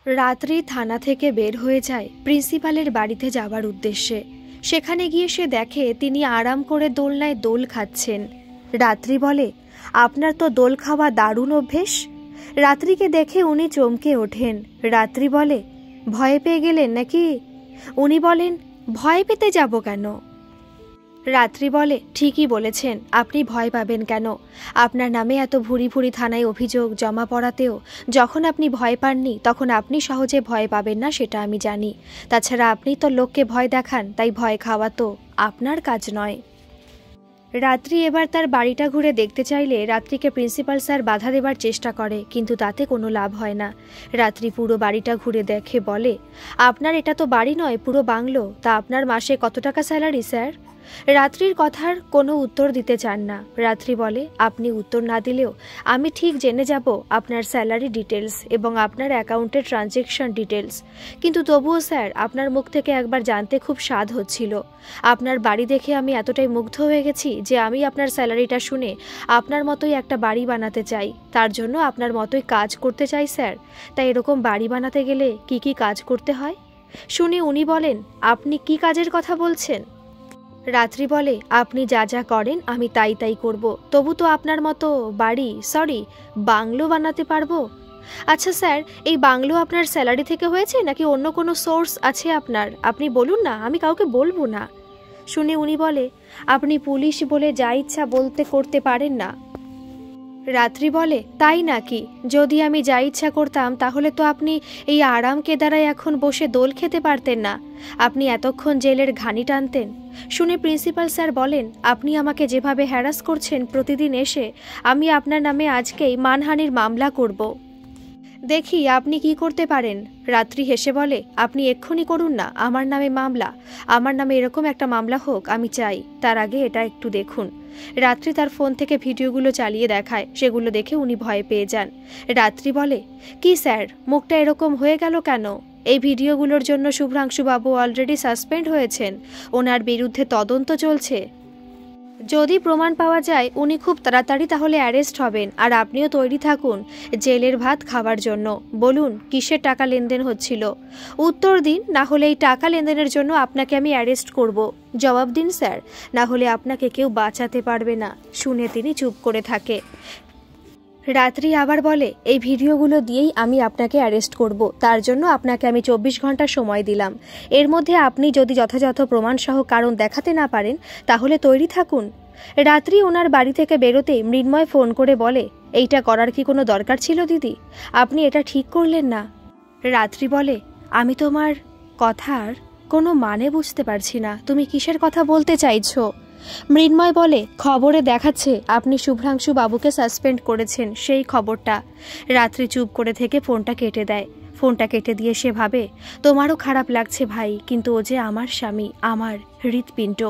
রাত্রি থানা থেকে বের হয়ে যায় প্রিন্সিপালের বাড়িতে যাওয়ার উদ্দেশ্যে। সেখানে গিয়ে সে দেখে তিনি আরাম করে দোলনায় দোল খাচ্ছেন। রাত্রি বলে, আপনার তো দোল খাওয়া দারুণ অভ্যেস। রাত্রিকে দেখে উনি চমকে ওঠেন। রাত্রি বলে, ভয় পেয়ে গেলেন নাকি? উনি বলেন, ভয় পেতে যাব কেন? রাত্রি বলে, ঠিকই বলেছেন, আপনি ভয় পাবেন কেন? আপনার নামে এত ভুরি ভুরি থানায় অভিযোগ জমা পড়াতেও যখন আপনি ভয় পাননি তখন আপনি সহজে ভয় পাবেন না, সেটা আমি জানি। তাছাড়া আপনি তো লোককে ভয় দেখান, তাই ভয় খাওয়া তো আপনার কাজ নয়। রাত্রি এবার তার বাড়িটা ঘুরে দেখতে চাইলে রাত্রিকে প্রিন্সিপাল স্যার বাধা দেবার চেষ্টা করে, কিন্তু তাতে কোনো লাভ হয় না। রাত্রি পুরো বাড়িটা ঘুরে দেখে বলে, আপনার এটা তো বাড়ি নয়, পুরো বাংলো। তা আপনার মাসে কত টাকা স্যালারি স্যার? রাত্রির কথার কোনো উত্তর দিতে চান না। রাত্রি বলে, আপনি উত্তর না দিলেও আমি ঠিক জেনে যাব আপনার স্যালারি ডিটেলস এবং আপনার অ্যাকাউন্টের ট্রানজ্যাকশন ডিটেলস। কিন্তু তবুও স্যার, আপনার মুখ থেকে একবার জানতে খুব স্বাদ হচ্ছিল। আপনার বাড়ি দেখে আমি এতটাই মুগ্ধ হয়ে গেছি যে আমি আপনার স্যালারিটা শুনে আপনার মতোই একটা বাড়ি বানাতে চাই। তার জন্য আপনার মতোই কাজ করতে চাই স্যার। তাই এরকম বাড়ি বানাতে গেলে কি কি কাজ করতে হয়? শুনে উনি বলেন, আপনি কি কাজের কথা বলছেন? রাত্রি বলে, আপনি যা যা করেন আমি তাই তাই করব, তবু তো আপনার মতো বাংলো বানাতে পারবো। আচ্ছা স্যার, এই বাংলো আপনার স্যালারি থেকে হয়েছে নাকি অন্য কোনো সোর্স আছে আপনার? আপনি বলুন না, আমি কাউকে বলবো না। শুনে উনি বলে, আপনি পুলিশ বলে যা ইচ্ছা বলতে করতে পারেন না। রাত্রি বলে, তাই নাকি? যদি আমি যা ইচ্ছা করতাম তাহলে তো আপনি এই আরাম কেদারায় এখন বসে দোল খেতে পারতেন না, আপনি এতক্ষণ জেলের ঘানি টানতেন। শুনে প্রিন্সিপাল স্যার বলেন, আপনি আমাকে যেভাবে হ্যারাস করছেন প্রতিদিন এসে, আমি আপনার নামে আজকেই মানহানির মামলা করব। দেখি আপনি কি করতে পারেন। রাত্রি হেসে বলে, আপনি এক্ষুনি করুন না আমার নামে মামলা। আমার নামে এরকম একটা মামলা হোক আমি চাই। তার আগে এটা একটু দেখুন। রাত্রি তার ফোন থেকে ভিডিওগুলো চালিয়ে দেখায়। সেগুলো দেখে উনি ভয় পেয়ে যান। রাত্রি বলে, কি স্যার, মুখটা এরকম হয়ে গেল কেন? এই ভিডিওগুলোর জন্য শুভ্রাংশুবাবু অলরেডি সাসপেন্ড হয়েছেন। ওনার বিরুদ্ধে তদন্ত চলছে। যদি প্রমাণ পাওয়া যায় উনি খুব তাড়াতাড়ি তাহলে অ্যারেস্ট হবেন। আর আপনিও তৈরি থাকুন জেলের ভাত খাওয়ার জন্য। বলুন, কিসের টাকা লেনদেন হচ্ছিল? উত্তর দিন, না হলে এই টাকা লেনদেনের জন্য আপনাকে আমি অ্যারেস্ট করব। জবাব দিন স্যার, না হলে আপনাকে কেউ বাঁচাতে পারবে না। শুনে তিনি চুপ করে থাকে। রাত্রি আবার বলে, এই ভিডিওগুলো দিয়েই আমি আপনাকে অ্যারেস্ট করব। তার জন্য আপনাকে আমি 24 ঘন্টা সময় দিলাম। এর মধ্যে আপনি যদি যথাযথ প্রমাণসহ কারণ দেখাতে না পারেন তাহলে তৈরি থাকুন। রাত্রি ওনার বাড়ি থেকে বেরোতেই মৃন্ময় ফোন করে বলে, এইটা করার কি কোনো দরকার ছিল দিদি? আপনি এটা ঠিক করলেন না। রাত্রি বলে, আমি তোমার কথার কোনো মানে বুঝতে পারছি না। তুমি কিসের কথা বলতে চাইছো? মৃন্ময় বলে, খবরে দেখাচ্ছে আপনি শুভ্রাংশু বাবুকে সাসপেন্ড করেছেন, সেই খবরটা। রাত্রি চুপ করে থেকে ফোনটা কেটে দেয়। ফোনটা কেটে দিয়ে সে ভাবে, তোমারও খারাপ লাগছে ভাই, কিন্তু ও যে আমার স্বামী, আমার হৃৎপিণ্ড।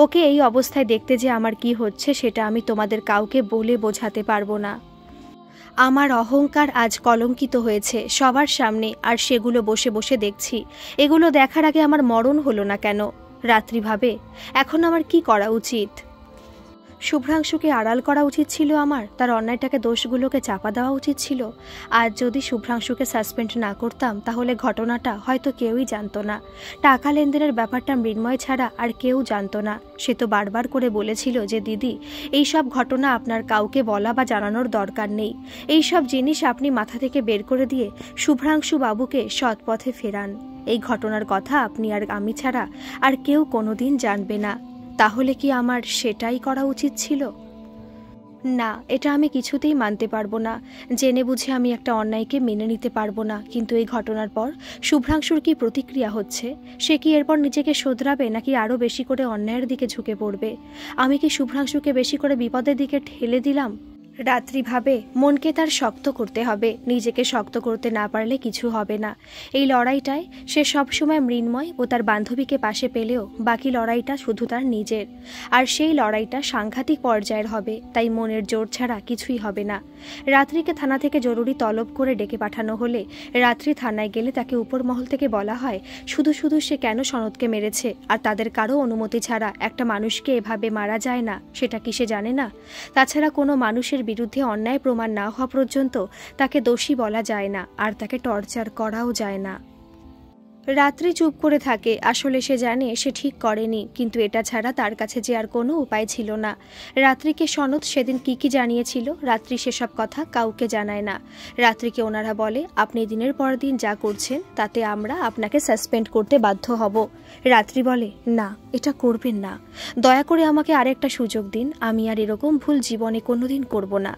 ওকে এই অবস্থায় দেখতে যে আমার কি হচ্ছে সেটা আমি তোমাদের কাউকে বলে বোঝাতে পারবো না। আমার অহংকার আজ কলঙ্কিত হয়েছে সবার সামনে, আর সেগুলো বসে বসে দেখছি। এগুলো দেখার আগে আমার মরণ হলো না কেন? রাত্রি ভাবে, এখন আমার কি করা উচিত? শুভ্রাংশুকে আড়াল করা উচিত ছিল আমার, তার অন্যায়টাকে দোষগুলোকে চাপা দেওয়া উচিত ছিল। আজ যদি শুভ্রাংশুকে সাসপেন্ড না করতাম তাহলে ঘটনাটা হয়তো কেউই জানতো না। টাকা লেনদেনের ব্যাপারটা মৃন্ময় ছাড়া আর কেউ জানতো না। সে তো বারবার করে বলেছিল যে দিদি, এইসব ঘটনা আপনার কাউকে বলা বা জানানোর দরকার নেই। এইসব জিনিস আপনি মাথা থেকে বের করে দিয়ে শুভ্রাংশু বাবুকে সৎ পথে ফেরান। এই ঘটনার কথা আপনি আর আমি ছাড়া আর কেউ কোনোদিন জানবে না। তাহলে কি আমার সেটাই করা উচিত ছিল? না, এটা আমি কিছুতেই মানতে পারবো না। জেনে বুঝে আমি একটা অন্যায়কে মেনে নিতে পারবো না। কিন্তু এই ঘটনার পর শুভ্রাংশুর কি প্রতিক্রিয়া হচ্ছে? সে কি এরপর নিজেকে শোধরাবে নাকি আরও বেশি করে অন্যায়ের দিকে ঝুঁকে পড়বে? আমি কি শুভ্রাংশুকে বেশি করে বিপদের দিকে ঠেলে দিলাম? রাত্রি ভাবে, মনকে তার শক্ত করতে হবে। নিজেকে শক্ত করতে না পারলে কিছু হবে না। এই লড়াইটায় সে সবসময় মৃন্ময় ও তার বান্ধবীকে পাশে পেলেও বাকি লড়াইটা শুধু তার নিজের। আর সেই লড়াইটা সাংঘাতিক পর্যায়ের হবে, তাই মনের জোর ছাড়া কিছুই হবে না। রাত্রিকে থানা থেকে জরুরি তলব করে ডেকে পাঠানো হলে রাত্রি থানায় গেলে তাকে উপর মহল থেকে বলা হয় শুধু শুধু সে কেন সনদকে মেরেছে, আর তাদের কারো অনুমতি ছাড়া একটা মানুষকে এভাবে মারা যায় না, সেটা কি সে জানে না? তাছাড়া কোনো মানুষের বিরুদ্ধে অন্যায় প্রমাণ না হওয়া পর্যন্ত তাকে দোষী বলা যায় না, আর তাকে টর্চার করাও যায় না। রাত্রি চুপ করে থাকে। আসলে সে জানে সে ঠিক করেনি, কিন্তু এটা ছাড়া তার কাছে যে আর কোনো উপায় ছিল না। রাত্রিকে সনদ সেদিন কি জানিয়েছিল, রাত্রি সেসব কথা কাউকে জানায় না। রাত্রিকে ওনারা বলে, আপনি দিনের পর দিন যা করছেন তাতে আমরা আপনাকে সাসপেন্ড করতে বাধ্য হব। রাত্রি বলে, না, এটা করবেন না, দয়া করে আমাকে আরেকটা সুযোগ দিন, আমি আর এরকম ভুল জীবনে কোনোদিন করব না।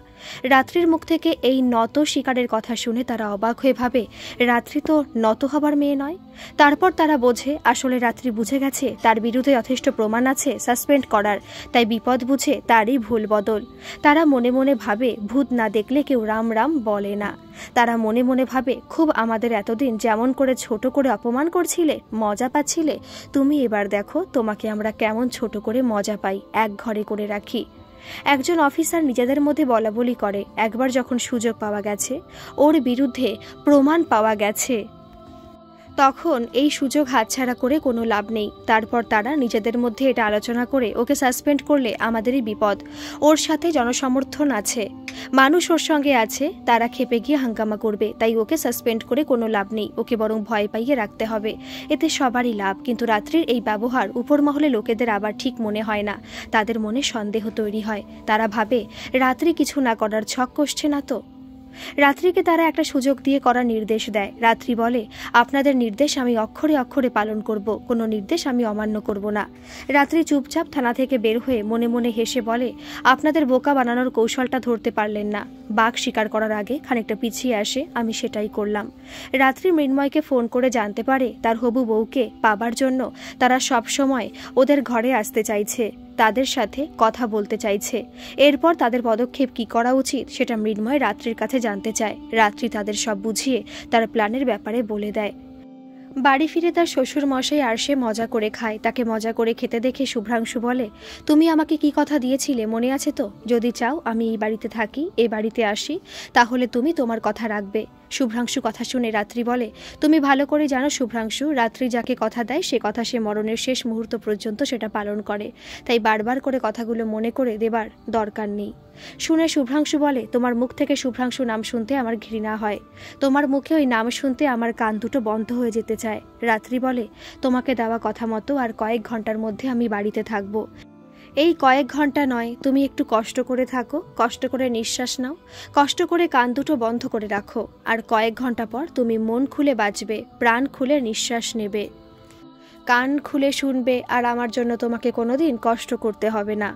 রাত্রির মুখ থেকে এই নত শিকারের কথা শুনে তারা অবাক হয়ে ভাবে, রাত্রি তো নত হবার মেয়ে নয়। তারপর তারা বোঝে আসলে রাত্রি বুঝে গেছে তার বিরুদ্ধে যথেষ্ট প্রমাণ আছে সাসপেন্ড করার, তাই বিপদ বুঝে তারই ভুল বদল। তারা মনে মনে ভাবে, ভূত না দেখলে কেউ রাম রাম বলে না। তারা মনে মনে ভাবে, খুব আমাদের এতদিন যেমন করে ছোট করে অপমান করছিলে, মজা পাচ্ছিলে, তুমি এবার দেখো তোমাকে আমরা কেমন ছোট করে মজা পাই, এক ঘরে করে রাখি। একজন অফিসার নিজেদের মধ্যে বলাবলি করে, একবার যখন সুযোগ পাওয়া গেছে, ওর বিরুদ্ধে প্রমাণ পাওয়া গেছে, তখন এই সুযোগ হাতছাড়া করে কোনো লাভ নেই। তারপর তারা নিজেদের মধ্যে এটা আলোচনা করে, ওকে সাসপেন্ড করলে আমাদেরই বিপদ, ওর সাথে জনসমর্থন আছে, মানুষ ওর সঙ্গে আছে, তারা খেপে গিয়ে হাঙ্গামা করবে, তাই ওকে সাসপেন্ড করে কোনো লাভ নেই, ওকে বরং ভয় পাইয়ে রাখতে হবে, এতে সবারই লাভ। কিন্তু রাত্রির এই ব্যবহার উপর মহলে লোকেদের আবার ঠিক মনে হয় না, তাদের মনে সন্দেহ তৈরি হয়। তারা ভাবে রাত্রি কিছু না করার ছক কষছে না তো। রাত্রিকে তারা একটা সুযোগ দিয়ে করার নির্দেশ দেয়। রাত্রি বলে, আপনাদের নির্দেশ আমি অক্ষরে অক্ষরে পালন করব, কোনো নির্দেশ আমি অমান্য করব না। রাত্রি চুপচাপ থানা থেকে বের হয়ে মনে মনে হেসে বলে, আপনাদের বোকা বানানোর কৌশলটা ধরতে পারলেন না, বাঘ শিকার করার আগে খানিকটা পিছিয়ে আসে, আমি সেটাই করলাম। রাত্রি মৃন্ময়কে ফোন করে জানতে পারে তার হবু বউকে পাবার জন্য তারা সব সময় ওদের ঘরে আসতে চাইছে, তাদের সাথে কথা বলতে চাইছে। এরপর তাদের পদক্ষেপ কি করা উচিত সেটা মৃন্ময় রাত্রির কাছে জানতে চায়। রাত্রি তাদের সব বুঝিয়ে তার প্ল্যানের ব্যাপারে বলে দেয়। বাড়ি ফিরে তার শ্বশুর মশাই আর সে মজা করে খায়। তাকে মজা করে খেতে দেখে শুভ্রাংশু বলে, তুমি আমাকে কি কথা দিয়েছিলে মনে আছে তো, যদি চাও আমি এই বাড়িতে থাকি, এই বাড়িতে আসি, তাহলে তুমি তোমার কথা রাখবে। শুভ্রাংশু কথা শুনে রাত্রি বলে, তুমি ভালো করে জানো শুভ্রাংশু, রাত্রি যাকে কথা দেয় সে কথা সে মরণের শেষ মুহূর্ত পর্যন্ত সেটা পালন করে, তাই বারবার করে কথাগুলো মনে করে দেবার দরকার নেই। শুনে শুভ্রাংশু বলে, তোমার মুখ থেকে শুভ্রাংশু নাম শুনতে আমার ঘৃণা হয়, তোমার মুখে ওই নাম শুনতে আমার কান দুটো বন্ধ হয়ে যেতে চায়। রাত্রি বলে, তোমাকে দেওয়া কথা মতো আর কয়েক ঘন্টার মধ্যে আমি বাড়িতে থাকবো। এই কয়েক ঘন্টা নয়, তুমি একটু কষ্ট করে থাকো, কষ্ট করে নিঃশ্বাস নাও, কষ্ট করে কান দুটো বন্ধ করে রাখো, আর কয়েক ঘন্টা পর তুমি মন খুলে বাঁচবে, প্রাণ খুলে নিঃশ্বাস নেবে, কান খুলে শুনবে, আর আমার জন্য তোমাকে কোনোদিন কষ্ট করতে হবে না,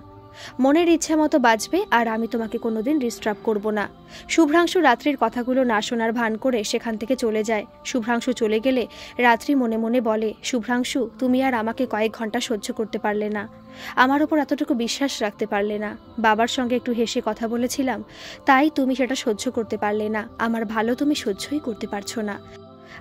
মনের ইচ্ছা মতো বাঁচবে, আর আমি তোমাকে কোনোদিন ডিস্টার্ব করব না। শুভ্রাংশু রাত্রির কথাগুলো না শোনার ভান করে সেখান থেকে চলে যায়। শুভ্রাংশু চলে গেলে রাত্রি মনে মনে বলে, শুভ্রাংশু তুমি আর আমাকে কয়েক ঘন্টা সহ্য করতে পারলে না, আমার ওপর এতটুকু বিশ্বাস রাখতে পারলে না, বাবার সঙ্গে একটু হেসে কথা বলেছিলাম, তাই তুমি সেটা সহ্য করতে পারলে না, আমার ভালো তুমি সহ্যই করতে পারছো না।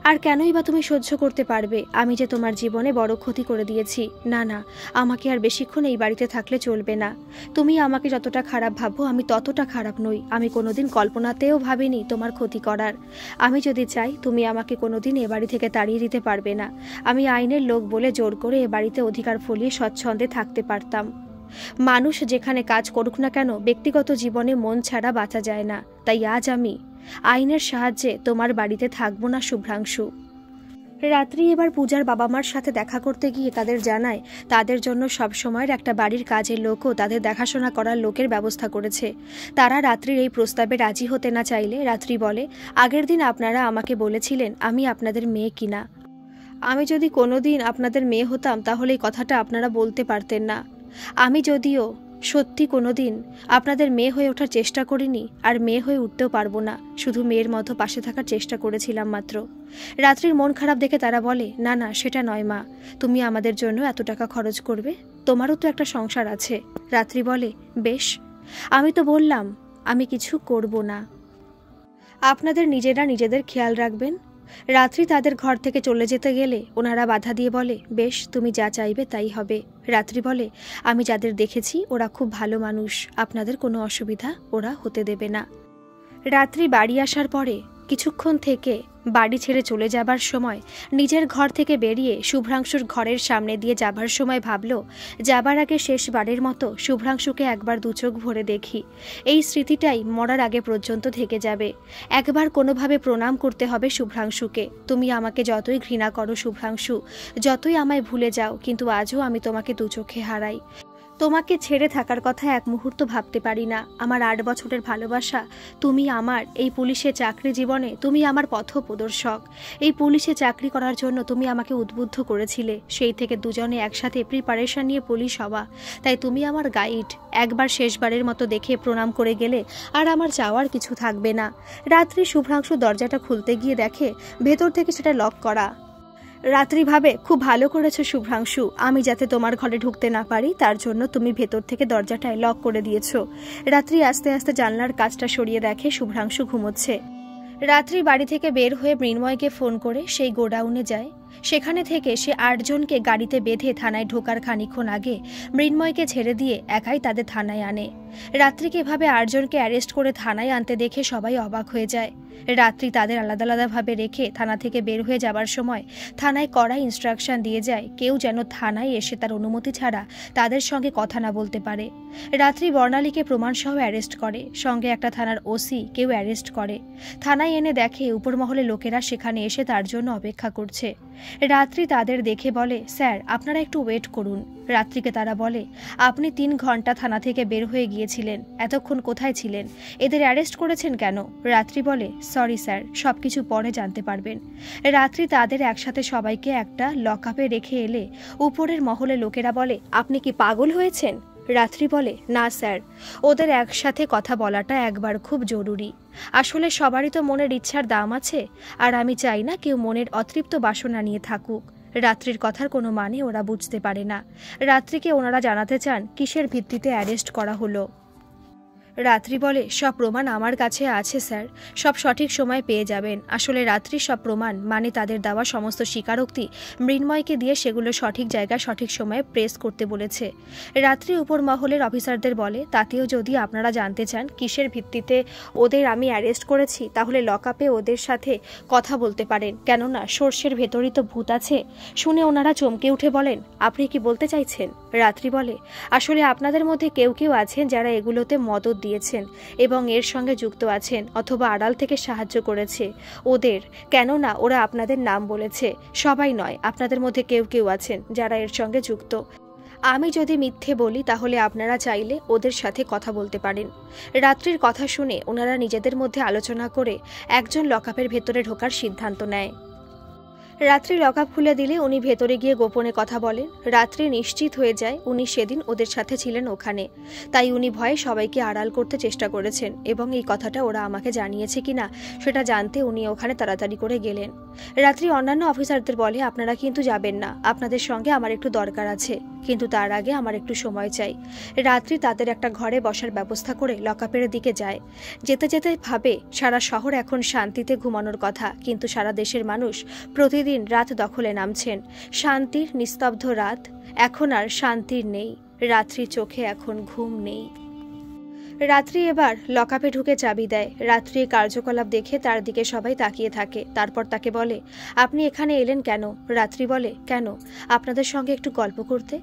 আর কেনই বা তুমি সহ্য করতে পারবে, আমি যে তোমার জীবনে বড় ক্ষতি করে দিয়েছি, না না, আমাকে আর বেশিক্ষণ এই বাড়িতে থাকলে চলবে না। তুমি আমাকে যতটা খারাপ ভাবো আমি ততটা খারাপ নই, আমি কোনোদিন কল্পনাতেও ভাবিনি তোমার ক্ষতি করার। আমি যদি চাই তুমি আমাকে কোনোদিন এ বাড়ি থেকে তাড়িয়ে দিতে পারবে না, আমি আইনের লোক বলে জোর করে এ বাড়িতে অধিকার ফলিয়ে স্বচ্ছন্দে থাকতে পারতাম। মানুষ যেখানে কাজ করুক না কেন ব্যক্তিগত জীবনে মন ছাড়া বাঁচা যায় না, তাই আজ আমি আইনের সাহায্যে তোমার বাড়িতে থাকবো না শুভ্রাংশু। রাত্রি এবার পূজার বাবা মার সাথে দেখা করতে গিয়ে তাদের জানায় তাদের জন্য সবসময়ের একটা বাড়ির কাজের লোকও তাদের দেখাশোনা করার লোকের ব্যবস্থা করেছে। তারা রাত্রির এই প্রস্তাবে রাজি হতে না চাইলে রাত্রি বলে, আগের দিন আপনারা আমাকে বলেছিলেন আমি আপনাদের মেয়ে কিনা, আমি যদি কোনোদিন আপনাদের মেয়ে হতাম তাহলে এই কথাটা আপনারা বলতে পারতেন না। আমি যদিও সত্যি কোনোদিন আপনাদের মেয়ে হয়ে ওঠার চেষ্টা করিনি, আর মেয়ে হয়ে উঠতেও পারবো না, শুধু মেয়ের মতো পাশে থাকার চেষ্টা করেছিলাম মাত্র। রাত্রির মন খারাপ দেখে তারা বলে, না না সেটা নয় মা, তুমি আমাদের জন্য এত টাকা খরচ করবে, তোমারও তো একটা সংসার আছে। রাত্রি বলে, বেশ, আমি তো বললাম আমি কিছু করব না, আপনাদের নিজেরা নিজেদের খেয়াল রাখবেন। রাত্রি তাদের ঘর থেকে চলে যেতে গেলে ওনারা বাধা দিয়ে বলে, বেশ, তুমি যা চাইবে তাই হবে। রাত্রি বলে, আমি যাদের দেখেছি ওরা খুব ভালো মানুষ, আপনাদের কোনো অসুবিধা ওরা হতে দেবে না। রাত্রি বাড়ি আসার পরে কিছুক্ষণ থেকে বাড়ি ছেড়ে চলে যাবার সময় নিজের ঘর থেকে বেরিয়ে শুভ্রাংশুর ঘরের সামনে দিয়ে যাবার সময় ভাবল, যাবার আগে শেষবারের মতো শুভ্রাংশুকে একবার দু চোখ ভরে দেখি। এই স্মৃতিটাই মরার আগে পর্যন্ত থেকে যাবে। একবার কোনোভাবে প্রণাম করতে হবে শুভ্রাংশুকে। তুমি আমাকে যতই ঘৃণা করো শুভ্রাংশু, যতই আমায় ভুলে যাও, কিন্তু আজও আমি তোমাকে দু চোখে হারাই। তোমাকে ছেড়ে থাকার কথা এক মুহূর্ত ভাবতে পারি না। আমার 8 বছরের ভালোবাসা, তুমি আমার এই পুলিশে চাকরি জীবনে তুমি আমার পথপ্রদর্শক। এই পুলিশে চাকরি করার জন্য তুমি আমাকে উদ্বুদ্ধ করেছিলে। সেই থেকে দুজনে একসাথে প্রিপারেশন নিয়ে পুলিশ হওয়া। তাই তুমি আমার গাইড। একবার শেষবারের মতো দেখে প্রণাম করে গেলে আর আমার যাওয়ার কিছু থাকবে না। রাত্রি শুভ্রাংশু দরজাটা খুলতে গিয়ে দেখে ভেতর থেকে সেটা লক করা। রাত্রি ভাবে, খুব ভালো করেছো শুভ্রাংশু, আমি যাতে তোমার ঘরে ঢুকতে না পারি তার জন্য তুমি ভেতর থেকে দরজাটায় লক করে দিয়েছো। রাত্রি আস্তে আস্তে জানলার কাজটা সরিয়ে দেখে শুভ্রাংশু ঘুমোচ্ছে। রাত্রি বাড়ি থেকে বের হয়ে মৃন্ময়কে ফোন করে সেই গোডাউনে যায়। সেখানে থেকে সে 8 জনকে গাড়িতে বেঁধে থানায় ঢোকার খানিকক্ষণ আগে মৃন্ময়কে ছেড়ে দিয়ে একাই তাদের থানায় আনে। রাত্রিকে এভাবে 8 জনকে অ্যারেস্ট করে থানায় আনতে দেখে সবাই অবাক হয়ে যায়। রাত্রি তাদের আলাদা আলাদাভাবে রেখে থানা থেকে বের হয়ে যাবার সময় থানায় কড়া ইনস্ট্রাকশন দিয়ে যায়, কেউ যেন থানায় এসে তার অনুমতি ছাড়া তাদের সঙ্গে কথা না বলতে পারে। রাত্রি বর্ণালীকে প্রমাণসহ অ্যারেস্ট করে, সঙ্গে একটা থানার ওসি কেউ অ্যারেস্ট করে। থানায় এনে দেখে উপর মহলে লোকেরা সেখানে এসে তার জন্য অপেক্ষা করছে। রাত্রি তাদের দেখে বলে, স্যার আপনারা একটু ওয়েট করুন। রাত্রিকে তারা বলে, আপনি 3 ঘন্টা থানা থেকে বের হয়ে গিয়েছিলেন, এতক্ষণ কোথায় ছিলেন? এদের অ্যারেস্ট করেছেন কেন? রাত্রি বলে, সরি স্যার, সবকিছু পরে জানতে পারবেন। রাত্রি তাদের একসাথে সবাইকে একটা লকআপে রেখে এলে উপরের মহলে লোকেরা বলে, আপনি কি পাগল হয়েছেন? রাত্রি বলে, না স্যার, ওদের একসাথে কথা বলাটা একবার খুব জরুরি। আসলে সবারই তো মনের ইচ্ছার দাম আছে, আর আমি চাই না কেউ মনের অতৃপ্ত বাসনা নিয়ে থাকুক। রাত্রির কথার কোনো মানে ওরা বুঝতে পারে না। রাত্রিকে ওনারা জানাতে চান কিসের ভিত্তিতে অ্যারেস্ট করা হলো। রাত্রি বলে, সব প্রমাণ আমার কাছে আছে স্যার, সব সঠিক সময় পেয়ে যাবেন। আসলে রাত্রির সব প্রমাণ মানে তাদের দেওয়া সমস্ত স্বীকারোক্তি মৃন্ময়কে দিয়ে সেগুলো সঠিক জায়গায় সঠিক সময়ে প্রেস করতে বলেছে। রাত্রি উপর মহলের অফিসারদের বলে, তাতেও যদি আপনারা জানতে চান কিসের ভিত্তিতে ওদের আমি অ্যারেস্ট করেছি, তাহলে লকআপে ওদের সাথে কথা বলতে পারেন, কেননা সর্ষের ভেতরই তো ভূত আছে। শুনে ওনারা চমকে উঠে বলেন, আপনি কি বলতে চাইছেন? রাত্রি বলে, আসলে আপনাদের মধ্যে কেউ কেউ আছেন যারা এগুলোতে মদত দিয়েছেন এবং এর সঙ্গে যুক্ত আছেন, অথবা আড়াল থেকে সাহায্য করেছে ওদের, কেননা ওরা আপনাদের নাম বলেছে। সবাই নয়, আপনাদের মধ্যে কেউ কেউ আছেন যারা এর সঙ্গে যুক্ত। আমি যদি মিথ্যে বলি তাহলে আপনারা চাইলে ওদের সাথে কথা বলতে পারেন। রাত্রির কথা শুনে ওনারা নিজেদের মধ্যে আলোচনা করে একজন লকআপের ভেতরে ঢোকার সিদ্ধান্ত নেয়। রাত্রি লকআপ খুলে দিলে উনি ভেতরে গিয়ে গোপনে কথা বলেন। রাত্রি নিশ্চিত হয়ে যায় উনি সেদিন ওদের সাথে ছিলেন ওখানে, তাই উনি ভয়ে সবাইকে আড়াল করতে চেষ্টা করেছেন এবং এই কথাটা ওরা আমাকে জানিয়েছে কিনা সেটা জানতে উনি ওখানে তাড়াতাড়ি করে গেলেন। রাত্রি অন্যান্য অফিসারদের বলে, আপনারা কিন্তু যাবেন না, আপনাদের সঙ্গে আমার একটু দরকার আছে, কিন্তু তার আগে আমার একটু সময় চাই। রাত্রি তাদের একটা ঘরে বসার ব্যবস্থা করে লকআপের দিকে যায়। যেতে যেতে ভাবে, সারা শহর এখন শান্তিতে ঘুমানোর কথা, কিন্তু সারা দেশের মানুষ প্রতিদিন রাত দখলে নামছেন। শান্তির নিস্তব্ধ রাত এখন আর শান্তির নেই। রাত্রির চোখে এখন ঘুম নেই। রাত্রি এবার লকআপে ঢুকে চাবি দেয়। রাত্রি কার্যকলাপ দেখে তার দিকে সবাই তাকিয়ে থাকে। তারপর তাকে বলে, আপনি এখানে এলেন কেন? রাত্রি বলে, কেন, আপনাদের সঙ্গে একটু গল্প করতে।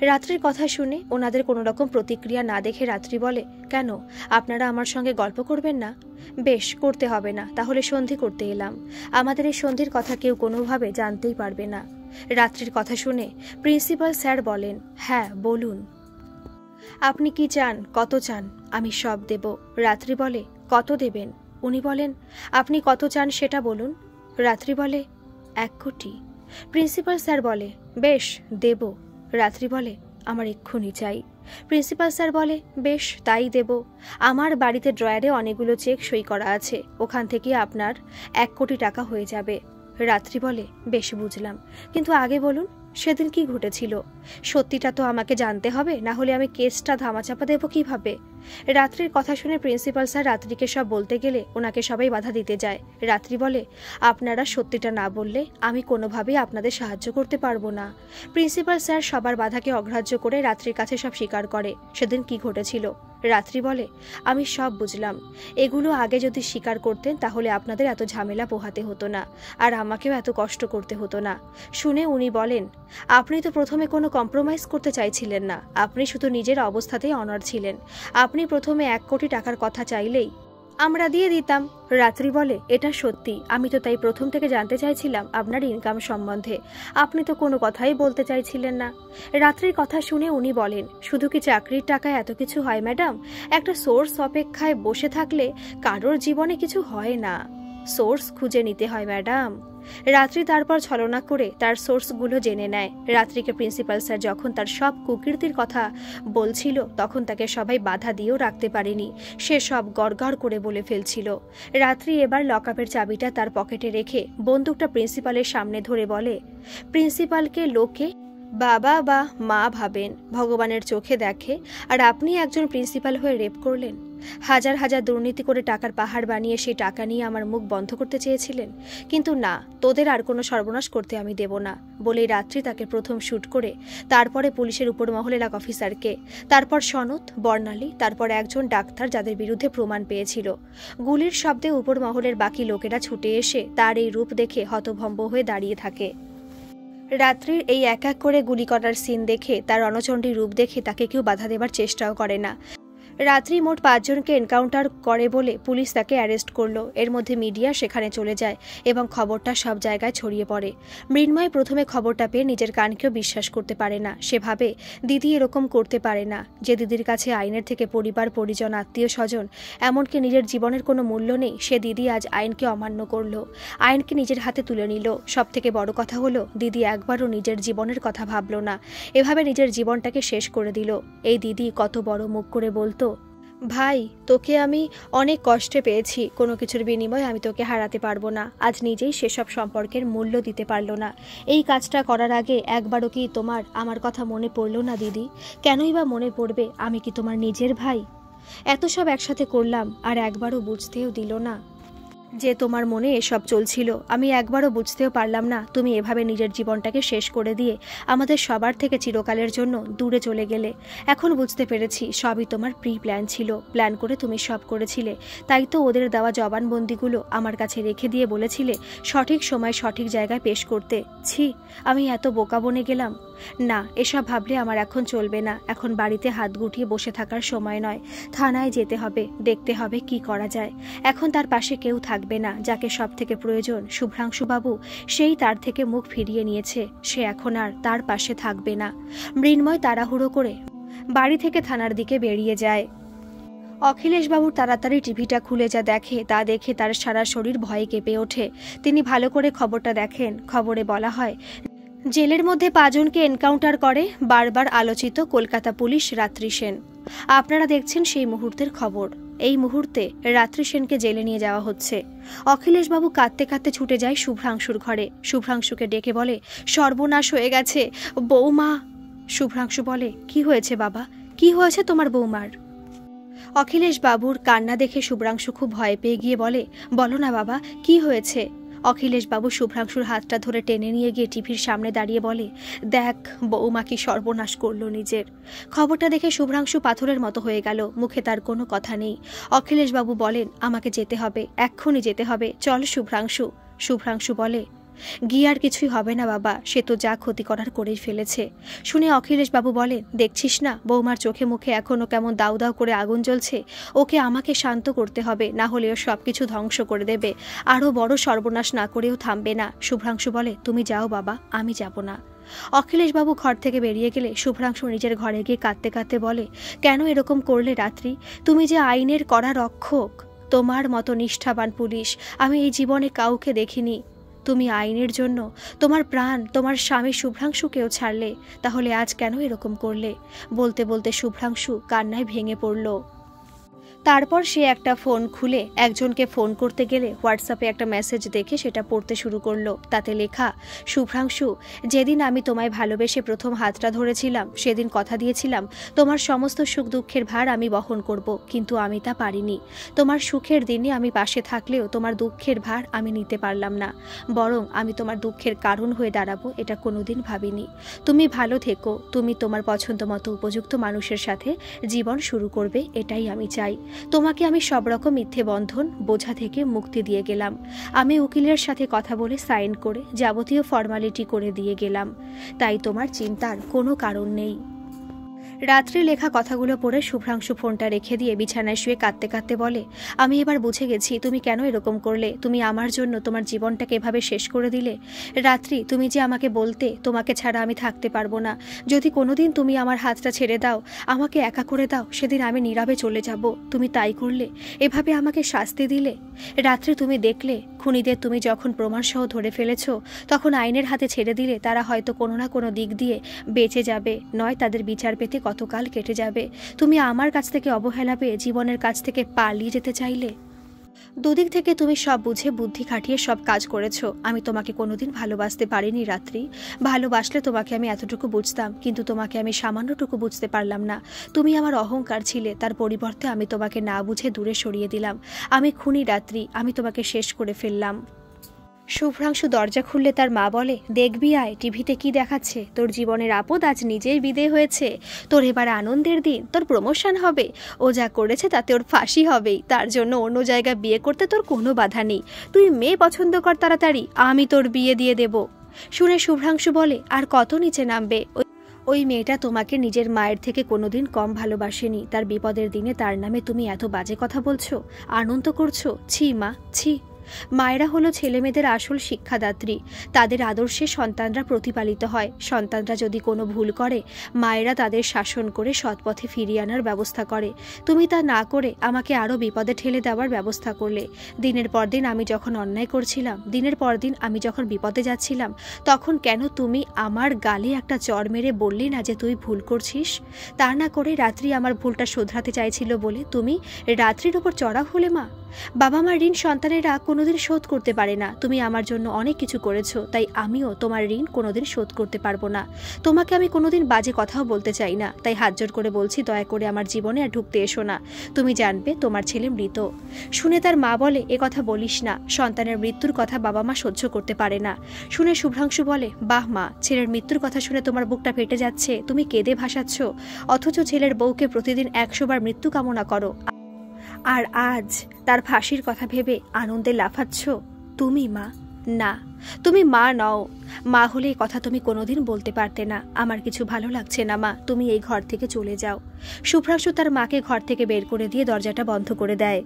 রাত্রির কথা শুনে ওনাদের কোনো রকম প্রতিক্রিয়া না দেখে রাত্রি বলে, কেন, আপনারা আমার সঙ্গে গল্প করবেন না? বেশ, করতে হবে না, তাহলে সন্ধি করতে এলাম। আমাদের এই সন্ধির কথা কেউ কোনোভাবে জানতেই পারবে না। রাত্রির কথা শুনে প্রিন্সিপাল স্যার বলেন, হ্যাঁ বলুন, আপনি কি চান, কত চান? আমি সব দেব। রাত্রি বলে, কত দেবেন? উনি বলেন, আপনি কত চান সেটা বলুন। রাত্রি বলে, 1 কোটি। প্রিন্সিপাল স্যার বলে, বেশ দেব। রাত্রি বলে, আমার এক্ষুনি চাই। প্রিন্সিপাল স্যার বলে, বেশ তাই দেব। আমার বাড়িতে ড্রয়ারে অনেকগুলো চেক সই করা আছে, ওখান থেকে আপনার 1 কোটি টাকা হয়ে যাবে। রাত্রি বলে, বেশ বুঝলাম, কিন্তু আগে বলুন সেদিন কি ঘটেছিল? সত্যিটা তো আমাকে জানতে হবে, না হলে আমি কেসটা ধামাচাপা দেব কিভাবে? রাত্রির কথা শুনে প্রিন্সিপাল স্যার রাত্রিকে সব বলতে গেলে ওনাকে সবাই বাধা দিতে যায়। রাত্রি বলে, আপনারা সত্যিটা না বললে আমি কোনোভাবেই আপনাদের সাহায্য করতে পারবো না। প্রিন্সিপাল স্যার সবার বাধাকে অগ্রাহ্য করে রাত্রির কাছে সব স্বীকার করে সেদিন কি ঘটেছিল। রাত্রি বলে, আমি সব বুঝলাম। এগুলো আগে যদি স্বীকার করতেন তাহলে আপনাদের এত ঝামেলা পোহাতে হতো না, আর আমাকেও এত কষ্ট করতে হতো না। শুনে উনি বলেন, আপনি তো প্রথমে কোনো কম্প্রোমাইজ করতে চাইছিলেন না, আপনি শুধু নিজের অবস্থাতেই অনড় ছিলেন। আপনি প্রথমে 1 কোটি টাকার কথা চাইলেই আমরা দিয়ে দিতাম। রাত্রি বলে, এটা সত্যি, আমি তো তাই প্রথম থেকে জানতে চাইছিলাম আপনার ইনকাম সম্বন্ধে। আপনি তো কোনো কথাই বলতে চাইছিলেন না। রাত্রির কথা শুনে উনি বলেন, শুধু কি চাকরির টাকায় এত কিছু হয় ম্যাডাম? একটা সোর্স অপেক্ষায় বসে থাকলে কারোর জীবনে কিছু হয় না, সোর্স খুঁজে নিতে হয় ম্যাডাম। রাত্রি তারপর ছলনা করে তার সোর্সগুলো জেনে নেয়। রাত্রিকে প্রিন্সিপাল স্যার যখন তার সব কুকীর্তির কথা বলছিল তখন তাকে সবাই বাধা দিয়েও রাখতে পারেনি, সে সব গড়গড় করে বলে ফেলছিল। রাত্রি এবার লকআপের চাবিটা তার পকেটে রেখে বন্দুকটা প্রিন্সিপালের সামনে ধরে বলে, প্রিন্সিপালকে লোকে বাবা বা মা ভাবেন, ভগবানের চোখে দেখে, আর আপনি একজন প্রিন্সিপাল হয়ে রেপ করলেন। হাজার হাজার দুর্নীতি করে টাকার পাহাড় বানিয়ে সেই টাকা নিয়ে আমার মুখ বন্ধ করতে চেয়েছিলেন, কিন্তু না, তোদের আর কোনো সর্বনাশ করতে আমি দেব না বলেই রাত্রি তাকে প্রথম শ্যুট করে, তারপরে পুলিশের উপর মহলের এক অফিসারকে, তারপর সনৎ, বর্ণালী, তারপর একজন ডাক্তার যাদের বিরুদ্ধে প্রমাণ পেয়েছিল। গুলির শব্দে উপর মহলের বাকি লোকেরা ছুটে এসে তার এই রূপ দেখে হতভম্ব হয়ে দাঁড়িয়ে থাকে। রাত্রির এই এক এক করে গুলি করার সিন দেখে, তার রণচণ্ডী রূপ দেখে তাকে কেউ বাধা দেবার চেষ্টাও করে না। রাত্রি মোট 5 জনকে এনকাউন্টার করে বলে পুলিশ তাকে অ্যারেস্ট করলো। এর মধ্যে মিডিয়া সেখানে চলে যায় এবং খবরটা সব জায়গায় ছড়িয়ে পড়ে। মৃন্ময় প্রথমে খবরটা পেয়ে নিজের কানকেও বিশ্বাস করতে পারে না। সে ভাবে দিদি এরকম করতে পারে না, যে দিদির কাছে আইনের থেকে পরিবার, পরিজন, আত্মীয় স্বজন, এমনকি নিজের জীবনের কোনো মূল্য নেই, সে দিদি আজ আইনকে অমান্য করলো, আইনকে নিজের হাতে তুলে নিল। সব থেকে বড় কথা হলো, দিদি একবারও নিজের জীবনের কথা ভাবলো না, এভাবে নিজের জীবনটাকে শেষ করে দিল। এই দিদি কত বড় মুখ করে বলতো, ভাই তোকে আমি অনেক কষ্টে পেয়েছি, কোনো কিছুর বিনিময়ে আমি তোকে হারাতে পারবো না। আজ নিজেই সেসব সম্পর্কের মূল্য দিতে পারলো না। এই কাজটা করার আগে একবারও কি তোমার আমার কথা মনে পড়লো না দিদি? কেনই বা মনে পড়বে? আমি কি তোমার নিজের ভাই? এত সব একসাথে করলাম আর একবারও বুঝতেও দিল না যে তোমার মনে এসব চলছিল। আমি একবারও বুঝতেও পারলাম না তুমি এভাবে নিজের জীবনটাকে শেষ করে দিয়ে আমাদের সবার থেকে চিরকালের জন্য দূরে চলে গেলে। এখন বুঝতে পেরেছি সবই তোমার প্রি প্ল্যান ছিল, প্ল্যান করে তুমি সব করেছিলে। তাই তো ওদের দেওয়া জবানবন্দিগুলো আমার কাছে রেখে দিয়ে বলেছিলে সঠিক সময় সঠিক জায়গায় পেশ করতে। ছি, আমি এত বোকা বনে গেলাম। না, এসব ভাবলে আমার এখন চলবে না। এখন বাড়িতে হাত গুটিয়ে বসে থাকার সময় নয়, থানায় যেতে হবে, দেখতে হবে কি করা যায়। এখন তার পাশে কেউ থাকবে না, যাকে সব থেকে প্রয়োজন শুভ্রাংশুবাবু, সেই তার থেকে মুখ ফিরিয়ে নিয়েছে, সে এখন আর তার পাশে থাকবে না। মৃন্ময় তাড়াহুড়ো করে বাড়ি থেকে থানার দিকে বেরিয়ে যায়। অখিলেশবাবুর তাড়াতাড়ি টিভিটা খুলে যা দেখে, তা দেখে তার সারা শরীর ভয়ে কেঁপে ওঠে। তিনি ভালো করে খবরটা দেখেন। খবরে বলা হয়, জেলের মধ্যে 5 জনকে এনকাউন্টার করে বারবার আলোচিত কলকাতা পুলিশ রাত্রি সেন। আপনারা দেখছেন সেই মুহূর্তের খবর। এই মুহূর্তে রাত্রি সেনকে জেলে নিয়ে যাওয়া হচ্ছে। অখিলেশবাবু কাঁদতে কাঁদতে ছুটে যায় শুভ্রাংশুর ঘরে। শুভ্রাংশুকে ডেকে বলে, সর্বনাশ হয়ে গেছে বৌমা। শুভ্রাংশু বলে, কি হয়েছে বাবা, কি হয়েছে তোমার বৌমার? অখিলেশ বাবুর কান্না দেখে শুভ্রাংশু খুব ভয় পেয়ে গিয়ে বলে, বলো না বাবা, কি হয়েছে? অখিলেশবাবু শুভ্রাংশুর হাতটা ধরে টেনে নিয়ে গিয়ে টিভির সামনে দাঁড়িয়ে বলে, দেখ বৌমা কি সর্বনাশ করলো নিজের। খবরটা দেখে শুভ্রাংশু পাথরের মতো হয়ে গেল, মুখে তার কোনো কথা নেই। অখিলেশবাবু বলেন, আমাকে যেতে হবে, এক্ষুনি যেতে হবে, চল শুভ্রাংশু। শুভ্রাংশু বলে, গিয়ে আর কিছুই হবে না বাবা, সে তো যা ক্ষতি করার করেই ফেলেছে। শুনে অখিলেশবাবু বলেন, দেখছিস না বৌমার চোখে মুখে এখনো কেমন দাউ দাউ করে আগুন জ্বলছে। ওকে আমাকে শান্ত করতে হবে, না হলে ও সবকিছু ধ্বংস করে দেবে, আরও বড় সর্বনাশ না করেও থামবে না। শুভ্রাংশু বলে, তুমি যাও বাবা, আমি যাব না। অখিলেশবাবু ঘর থেকে বেরিয়ে গেলে শুভ্রাংশু নিজের ঘরে গিয়ে কাঁদতে কাঁদতে বলে, কেন এরকম করলে রাত্রি? তুমি যে আইনের কড়া রক্ষক, তোমার মতো নিষ্ঠাবান পুলিশ আমি এই জীবনে কাউকে দেখিনি। তুমি আইনের জন্য তোমার প্রাণ, তোমার স্বামী শুভ্রাংশুকেও ছাড়লে, তাহলে আজ কেন এরকম করলে? বলতে বলতে শুভ্রাংশু কান্নায় ভেঙে পড়ল। তারপর সে একটা ফোন খুলে একজনকে ফোন করতে গেলে হোয়াটসঅ্যাপে একটা মেসেজ দেখে সেটা পড়তে শুরু করলো। তাতে লেখা, শুভ্রাংশু, যেদিন আমি তোমায় ভালোবেসে প্রথম হাতটা ধরেছিলাম সেদিন কথা দিয়েছিলাম তোমার সমস্ত সুখ দুঃখের ভার আমি বহন করব, কিন্তু আমি তা পারিনি। তোমার সুখের দিনে আমি পাশে থাকলেও তোমার দুঃখের ভার আমি নিতে পারলাম না, বরং আমি তোমার দুঃখের কারণ হয়ে দাঁড়াবো এটা কোনোদিন ভাবিনি। তুমি ভালো থেকো, তুমি তোমার পছন্দ মতো উপযুক্ত মানুষের সাথে জীবন শুরু করবে, এটাই আমি চাই। তোমাকে আমি সব রকম মিথ্যে বন্ধন বোঝা থেকে মুক্তি দিয়ে গেলাম। আমি উকিলের সাথে কথা বলে সাইন করে যাবতীয় ফর্মালিটি করে দিয়ে গেলাম, তাই তোমার চিন্তার কোনো কারণ নেই। রাত্রে লেখা কথাগুলো পড়ে শুভ্রাংশু ফোনটা রেখে দিয়ে বিছানায় শুয়ে কাঁদতে কাঁদতে বলে, আমি এবার বুঝে গেছি তুমি কেন এরকম করলে। তুমি আমার জন্য তোমার জীবনটাকে এভাবে শেষ করে দিলে। রাত্রি, তুমি যে আমাকে বলতে তোমাকে ছাড়া আমি থাকতে পারবো না, যদি কোনোদিন তুমি আমার হাতটা ছেড়ে দাও, আমাকে একা করে দাও, সেদিন আমি নীরবে চলে যাব। তুমি তাই করলে, এভাবে আমাকে শাস্তি দিলে। রাত্রে তুমি দেখলে খুনিদের তুমি যখন প্রমাণসহ ধরে ফেলেছ, তখন আইনের হাতে ছেড়ে দিলে তারা হয়তো কোনো না কোনো দিক দিয়ে বেঁচে যাবে, নয় তাদের বিচার পেতে কতকাল কেটে যাবে। তুমি আমার কাছ থেকে অবহেলা পেয়ে জীবনের কাছ থেকে পালিয়ে যেতে চাইলে। দুদিক থেকে তুমি সব বুঝে বুদ্ধি খাটিয়ে সব কাজ করেছো। আমি তোমাকে কোনোদিন ভালোবাসতে পারিনি রাত্রি। ভালোবাসলে তোমাকে আমি এতটুকু বুঝতাম, কিন্তু তোমাকে আমি সামান্যটুকু বুঝতে পারলাম না। তুমি আমার অহংকার ছিলে, তার পরিবর্তে আমি তোমাকে না বুঝে দূরে সরিয়ে দিলাম। আমি খুনি রাত্রি, আমি তোমাকে শেষ করে ফেললাম। শুভ্রাংশু দরজা খুললে তার মা বলে, দেখবি আয়, টিভিতে কি দেখাচ্ছে, তোর জীবনের আপদ আজ নিজেই বিদেয় হয়েছে। তোর এবার আনন্দের দিন, তোর প্রমোশন হবে। ও যা করেছে তাতে ওর ফাঁসি হবেই, তার জন্য অন্য জায়গায় বিয়ে করতে তোর কোনো বাধা নেই। তুই মেয়ে পছন্দ কর তাড়াতাড়ি, আমি তোর বিয়ে দিয়ে দেব। শুনে শুভ্রাংশু বলে, আর কত নিচে নামবে? ওই মেয়েটা তোমাকে নিজের মায়ের থেকে কোনোদিন কম ভালোবাসেনি। তার বিপদের দিনে তার নামে তুমি এত বাজে কথা বলছো, আনন্দ করছো। ছি মা, ছি। মায়েরা হলো ছেলেমেয়েদের আসল শিক্ষাদাত্রী। তাদের আদর্শে সন্তানরা প্রতিপালিত হয়। সন্তানরা যদি কোনো ভুল করে, মায়েরা তাদের শাসন করে সৎপথে ফিরিয়ে আনার ব্যবস্থা করে। তুমি তা না করে আমাকে আরও বিপদে ঠেলে দেওয়ার ব্যবস্থা করলে। দিনের পর দিন আমি যখন অন্যায় করছিলাম, দিনের পর দিন আমি যখন বিপদে যাচ্ছিলাম, তখন কেন তুমি আমার গালে একটা চড় মেরে বললি না যে তুই ভুল করছিস? তা না করে রাত্রি আমার ভুলটা শোধরাতে চাইছিল বলে তুমি রাত্রির ওপর চড়া হলে। মা, বাবা মার ঋণ সন্তানেরা কোনোদিন শোধ করতে পারে না। তুমি আমার জন্য অনেক কিছু করেছো, তাই আমিও তোমার ঋণ কোনোদিন শোধ করতে পারবো না। তোমাকে আমি কোনোদিন বাজে কথাও বলতে চাই না, তাই হাত জোর করে বলছি, দয়া করে আমার জীবনে আর ঢুকতে এসো না। তুমি জানবে তোমার ছেলে মৃত। শুনে তার মা বলে, এ কথা বলিস না, সন্তানের মৃত্যুর কথা বাবা মা সহ্য করতে পারে না। শুনে শুভ্রাংশু বলে, বাহ মা, ছেলের মৃত্যুর কথা শুনে তোমার বুকটা ফেটে যাচ্ছে, তুমি কেঁদে ভাসাচ্ছ, অথচ ছেলের বউকে প্রতিদিন 100 বার মৃত্যু কামনা করো, আর আজ তার ফাঁসির কথা ভেবে আনন্দে লাফাচ্ছ। তুমি মা না, তুমি মা নও। মা হলে এই কথা তুমি কোনোদিন বলতে পারতে না। আমার কিছু ভালো লাগছে না মা, তুমি এই ঘর থেকে চলে যাও। শুভ্রাংশু তার মাকে ঘর থেকে বের করে দিয়ে দরজাটা বন্ধ করে দেয়।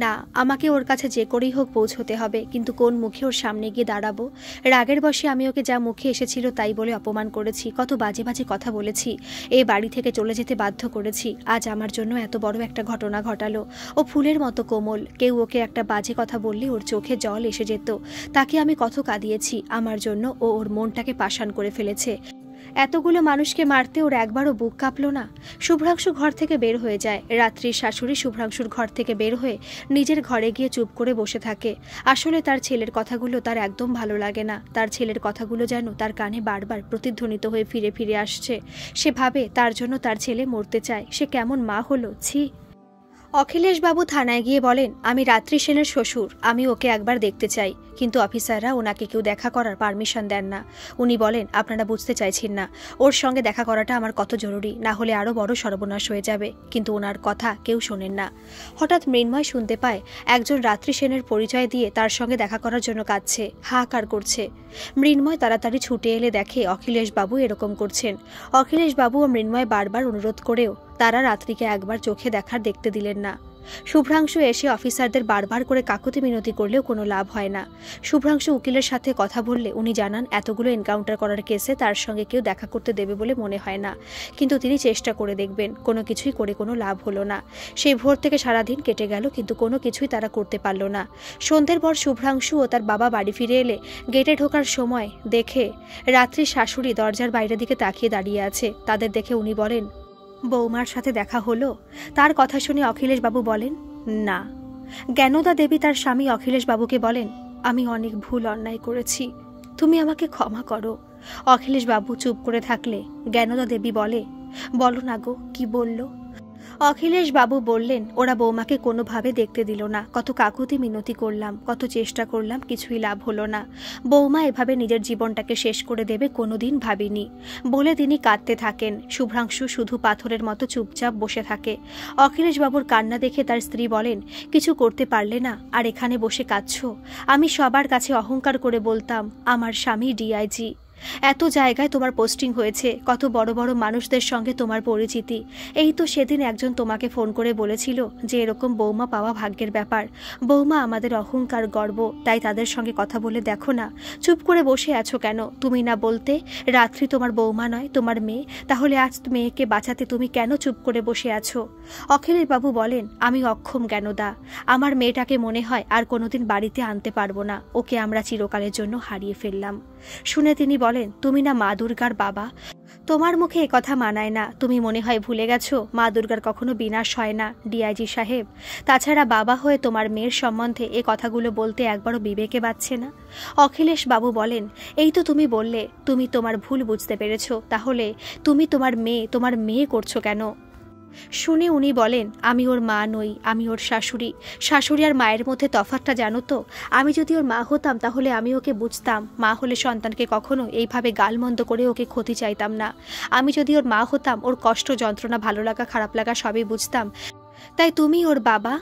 না, আমাকে ওর কাছে যে করেই হোক পৌঁছতে হবে, কিন্তু কোন মুখে ওর সামনে গিয়ে দাঁড়াবো? রাগের বশে আমি ওকে যা মুখে এসেছিল তাই বলে অপমান করেছি, কত বাজে বাজে কথা বলেছি, এ বাড়ি থেকে চলে যেতে বাধ্য করেছি। আজ আমার জন্য এত বড় একটা ঘটনা ঘটালো। ও ফুলের মতো কোমল, কেউ ওকে একটা বাজে কথা বললে ওর চোখে জল এসে যেত। তাকে আমি কত কাঁদিয়েছি, আমার জন্য ও ওর মনটাকে পাষাণ করে ফেলেছে। এতগুলো মানুষকে মারতে ওর একবারও বুক কাঁপলো না। শুভ্রাংশু ঘর থেকে বের হয়ে যায়। রাত্রির শাশুড়ি শুভ্রাংশুর ঘর থেকে বের হয়ে নিজের ঘরে গিয়ে চুপ করে বসে থাকে। আসলে তার ছেলের কথাগুলো তার একদম ভালো লাগে না। তার ছেলের কথাগুলো যেন তার কানে বারবার প্রতিধ্বনিত হয়ে ফিরে ফিরে আসছে। সে ভাবে তার জন্য তার ছেলে মরতে চায়। সে কেমন মা হলো, ছি। অখিলেশবাবু থানায় গিয়ে বলেন, আমি রাত্রি সেনের শ্বশুর, আমি ওকে একবার দেখতে চাই, কিন্তু অফিসাররা ওনাকে কেউ দেখা করার পারমিশন দেন না। উনি বলেন, আপনারা বুঝতে চাইছেন না, ওর সঙ্গে দেখা করাটা আমার কত জরুরি, না হলে আরও বড় সর্বনাশ হয়ে যাবে। কিন্তু ওনার কথা কেউ শোনেন না। হঠাৎ মৃন্ময় শুনতে পায় একজন রাত্রি সেনের পরিচয় দিয়ে তার সঙ্গে দেখা করার জন্য কাঁদছে, হাহাকার করছে। মৃন্ময় তাড়াতাড়ি ছুটে এলে দেখে অখিলেশবাবু এরকম করছেন। অখিলেশবাবু ও মৃন্ময় বারবার অনুরোধ করেও তারা রাত্রিকে একবার চোখে দেখতে দিলেন না। শুভ্রাংশু এসে অফিসারদের বারবার করে কাকুতি মিনতি করলেও কোনো লাভ হয় না। শুভ্রাংশু উকিলের সাথে কথা বললে উনি জানান এতগুলো এনকাউন্টার করার কেসে তার সঙ্গে কেউ দেখা করতে দেবে বলে মনে হয় না, কিন্তু তিনি চেষ্টা করে দেখবেন। কোনো কিছুই করে কোনো লাভ হলো না। সেই ভোর থেকে সারাদিন কেটে গেল, কিন্তু কোনো কিছুই তারা করতে পারল না। সন্ধ্যের পর শুভ্রাংশু ও তার বাবা বাড়ি ফিরে এলে গেটে ঢোকার সময় দেখে রাত্রির শাশুড়ি দরজার বাইরের দিকে তাকিয়ে দাঁড়িয়ে আছে। তাদের দেখে উনি বলেন, বৌমার সাথে দেখা হলো? তার কথা শুনে অখিলেশ বাবু বলেন, না। জ্ঞানদা দেবী তার স্বামী অখিলেশ বাবুকে বলেন, আমি অনেক ভুল অন্যায় করেছি, তুমি আমাকে ক্ষমা করো। অখিলেশ বাবু চুপ করে থাকলে জ্ঞানদা দেবী বলে, বলো না গো, কি বলল? অখিলেশ বাবু বললেন, ওরা বৌমাকে কোনোভাবে দেখতে দিল না, কত কাকুতি মিনতি করলাম, কত চেষ্টা করলাম, কিছুই লাভ হলো না। বৌমা এভাবে নিজের জীবনটাকে শেষ করে দেবে কোনোদিন ভাবিনি। বলে তিনি কাঁদতে থাকেন। শুভ্রাংশু শুধু পাথরের মতো চুপচাপ বসে থাকে। অখিলেশ বাবুর কান্না দেখে তার স্ত্রী বলেন, কিছু করতে পারলে না, আর এখানে বসে কাঁদছো? আমি সবার কাছে অহংকার করে বলতাম আমার স্বামী ডিআইজি, এত জায়গায় তোমার পোস্টিং হয়েছে, কত বড় বড় মানুষদের সঙ্গে তোমার পরিচিতি। এই তো সেদিন একজন তোমাকে ফোন করে বলেছিল যে এরকম বৌমা পাওয়া ভাগ্যের ব্যাপার। বৌমা আমাদের অহংকার, গর্ব, তাই তাদের সঙ্গে কথা বলে দেখো না। চুপ করে বসে আছো কেন? তুমি না বলতে রাত্রি তোমার বৌমা নয়, তোমার মেয়ে? তাহলে আজ মেয়েকে বাঁচাতে তুমি কেন চুপ করে বসে আছো? অখিলেশ বাবু বলেন, আমি অক্ষম জ্ঞানদা, আমার মেয়েটাকে মনে হয় আর কোনোদিন বাড়িতে আনতে পারবো না, ওকে আমরা চিরকালের জন্য হারিয়ে ফেললাম। শুনে তিনি বলেন, তুমি না মা দুর্গার বাবা, তোমার মুখে কথা মানায় না, তুমি মনে হয় ভুলে গেছো মা দুর্গার কখনো বিনাশ হয় না ডিআইজি সাহেব। তাছাড়া বাবা হয়ে তোমার মেয়ের সম্বন্ধে এ কথাগুলো বলতে একবারও বিবেকে বাজছে না। অখিলেশ বাবু বলেন, এই তো তুমি বললে তুমি তোমার ভুল বুঝতে পেরেছো, তাহলে তুমি তোমার মেয়ে করছো কেন? শুনে উনি বলেন, আমি ওর মা নই, আমি ওর শাশুড়ি। শাশুড়ি আর মায়ের মধ্যে তফাৎটা জানো তো? আমি যদি ওর মা হতাম তাহলে আমি ওকে বুঝতাম। মা হলে সন্তানকে কখনো এইভাবে গালমন্দ করে ওকে ক্ষতি চাইতাম না। আমি যদি ওর মা হতাম ওর কষ্ট, যন্ত্রণা, ভালো লাগা, খারাপ লাগা সবই বুঝতাম। তাই তুমি ওর বাবা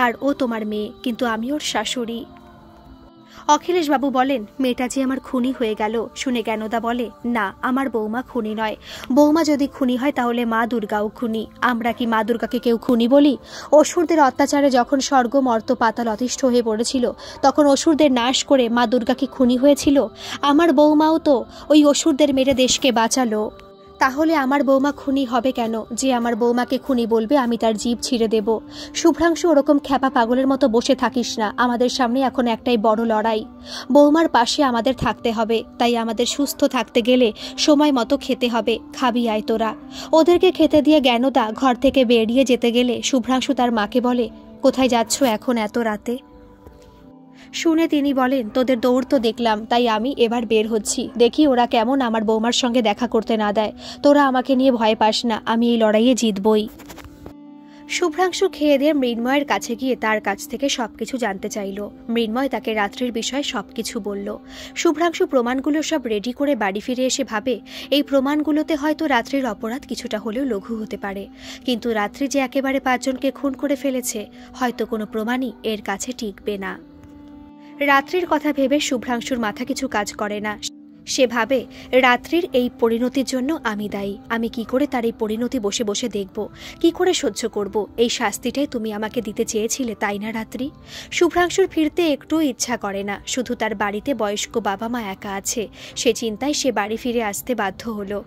আর ও তোমার মেয়ে, কিন্তু আমি ওর শাশুড়ি। অখিলেশ বাবু বলেন, মেয়েটা যে আমার খুনি হয়ে গেল। শুনে জ্ঞানদা বলে, না, আমার বৌমা খুনি নয়। বৌমা যদি খুনি হয় তাহলে মা দুর্গাও খুনি। আমরা কি মা দুর্গাকে কেউ খুনি বলি? অসুরদের অত্যাচারে যখন স্বর্গ মর্ত পাতাল অতিষ্ঠ হয়ে পড়েছিল, তখন অসুরদের নাশ করে মা দুর্গা কি খুনি হয়েছিল? আমার বৌমাও তো ওই অসুরদের মেরে দেশকে বাঁচালো। তাহলে আমার বৌমা খুনি হবে কেন? যে আমার বৌমাকে খুনি বলবে আমি তার জিভ ছিঁড়ে দেব। শুভ্রাংশু, ওরকম খ্যাপা পাগলের মতো বসে থাকিস না। আমাদের সামনে এখন একটাই বড় লড়াই, বৌমার পাশে আমাদের থাকতে হবে। তাই আমাদের সুস্থ থাকতে গেলে সময় মতো খেতে হবে। খাবি আয় তোরা। ওদেরকে খেতে দিয়ে জ্ঞানদা ঘর থেকে বেরিয়ে যেতে গেলে শুভ্রাংশু তার মাকে বলে, কোথায় যাচ্ছ এখন এত রাতে? শুনে তিনি বলেন, তোদের দৌড় তো দেখলাম, তাই আমি এবার বের হচ্ছি, দেখি ওরা কেমন আমার বৌমার সঙ্গে দেখা করতে না দেয়। তোরা আমাকে নিয়ে ভয় পাস না, আমি এই লড়াইয়ে জিতবই। শুভ্রাংশু খেয়ে দিয়ে মৃন্ময়ের কাছে গিয়ে তার কাছ থেকে সবকিছু জানতে চাইল। মৃন্ময় তাকে রাত্রির বিষয়ে সবকিছু বলল। শুভ্রাংশু প্রমাণগুলো সব রেডি করে বাড়ি ফিরে এসে ভাবে, এই প্রমাণগুলোতে হয়তো রাত্রির অপরাধ কিছুটা হলেও লঘু হতে পারে, কিন্তু রাত্রি যে একেবারে 5 জনকে খুন করে ফেলেছে, হয়তো কোনো প্রমাণই এর কাছে টিকবে না। রাত্রির কথা ভেবে শুভ্রাংশুর মাথা কিছু কাজ করে না। সে ভাবে, রাত্রির এই পরিণতির জন্য আমি দায়ী। আমি কি করে তার এই পরিণতি বসে বসে দেখব, কি করে সহ্য করব? এই শাস্তিটাই তুমি আমাকে দিতে চেয়েছিলে, তাই না রাত্রি? শুভ্রাংশুর ফিরতে একটু ইচ্ছা করে না। শুধু তার বাড়িতে বয়স্ক বাবা মা একা আছে, সে চিন্তায় সে বাড়ি ফিরে আসতে বাধ্য হলো।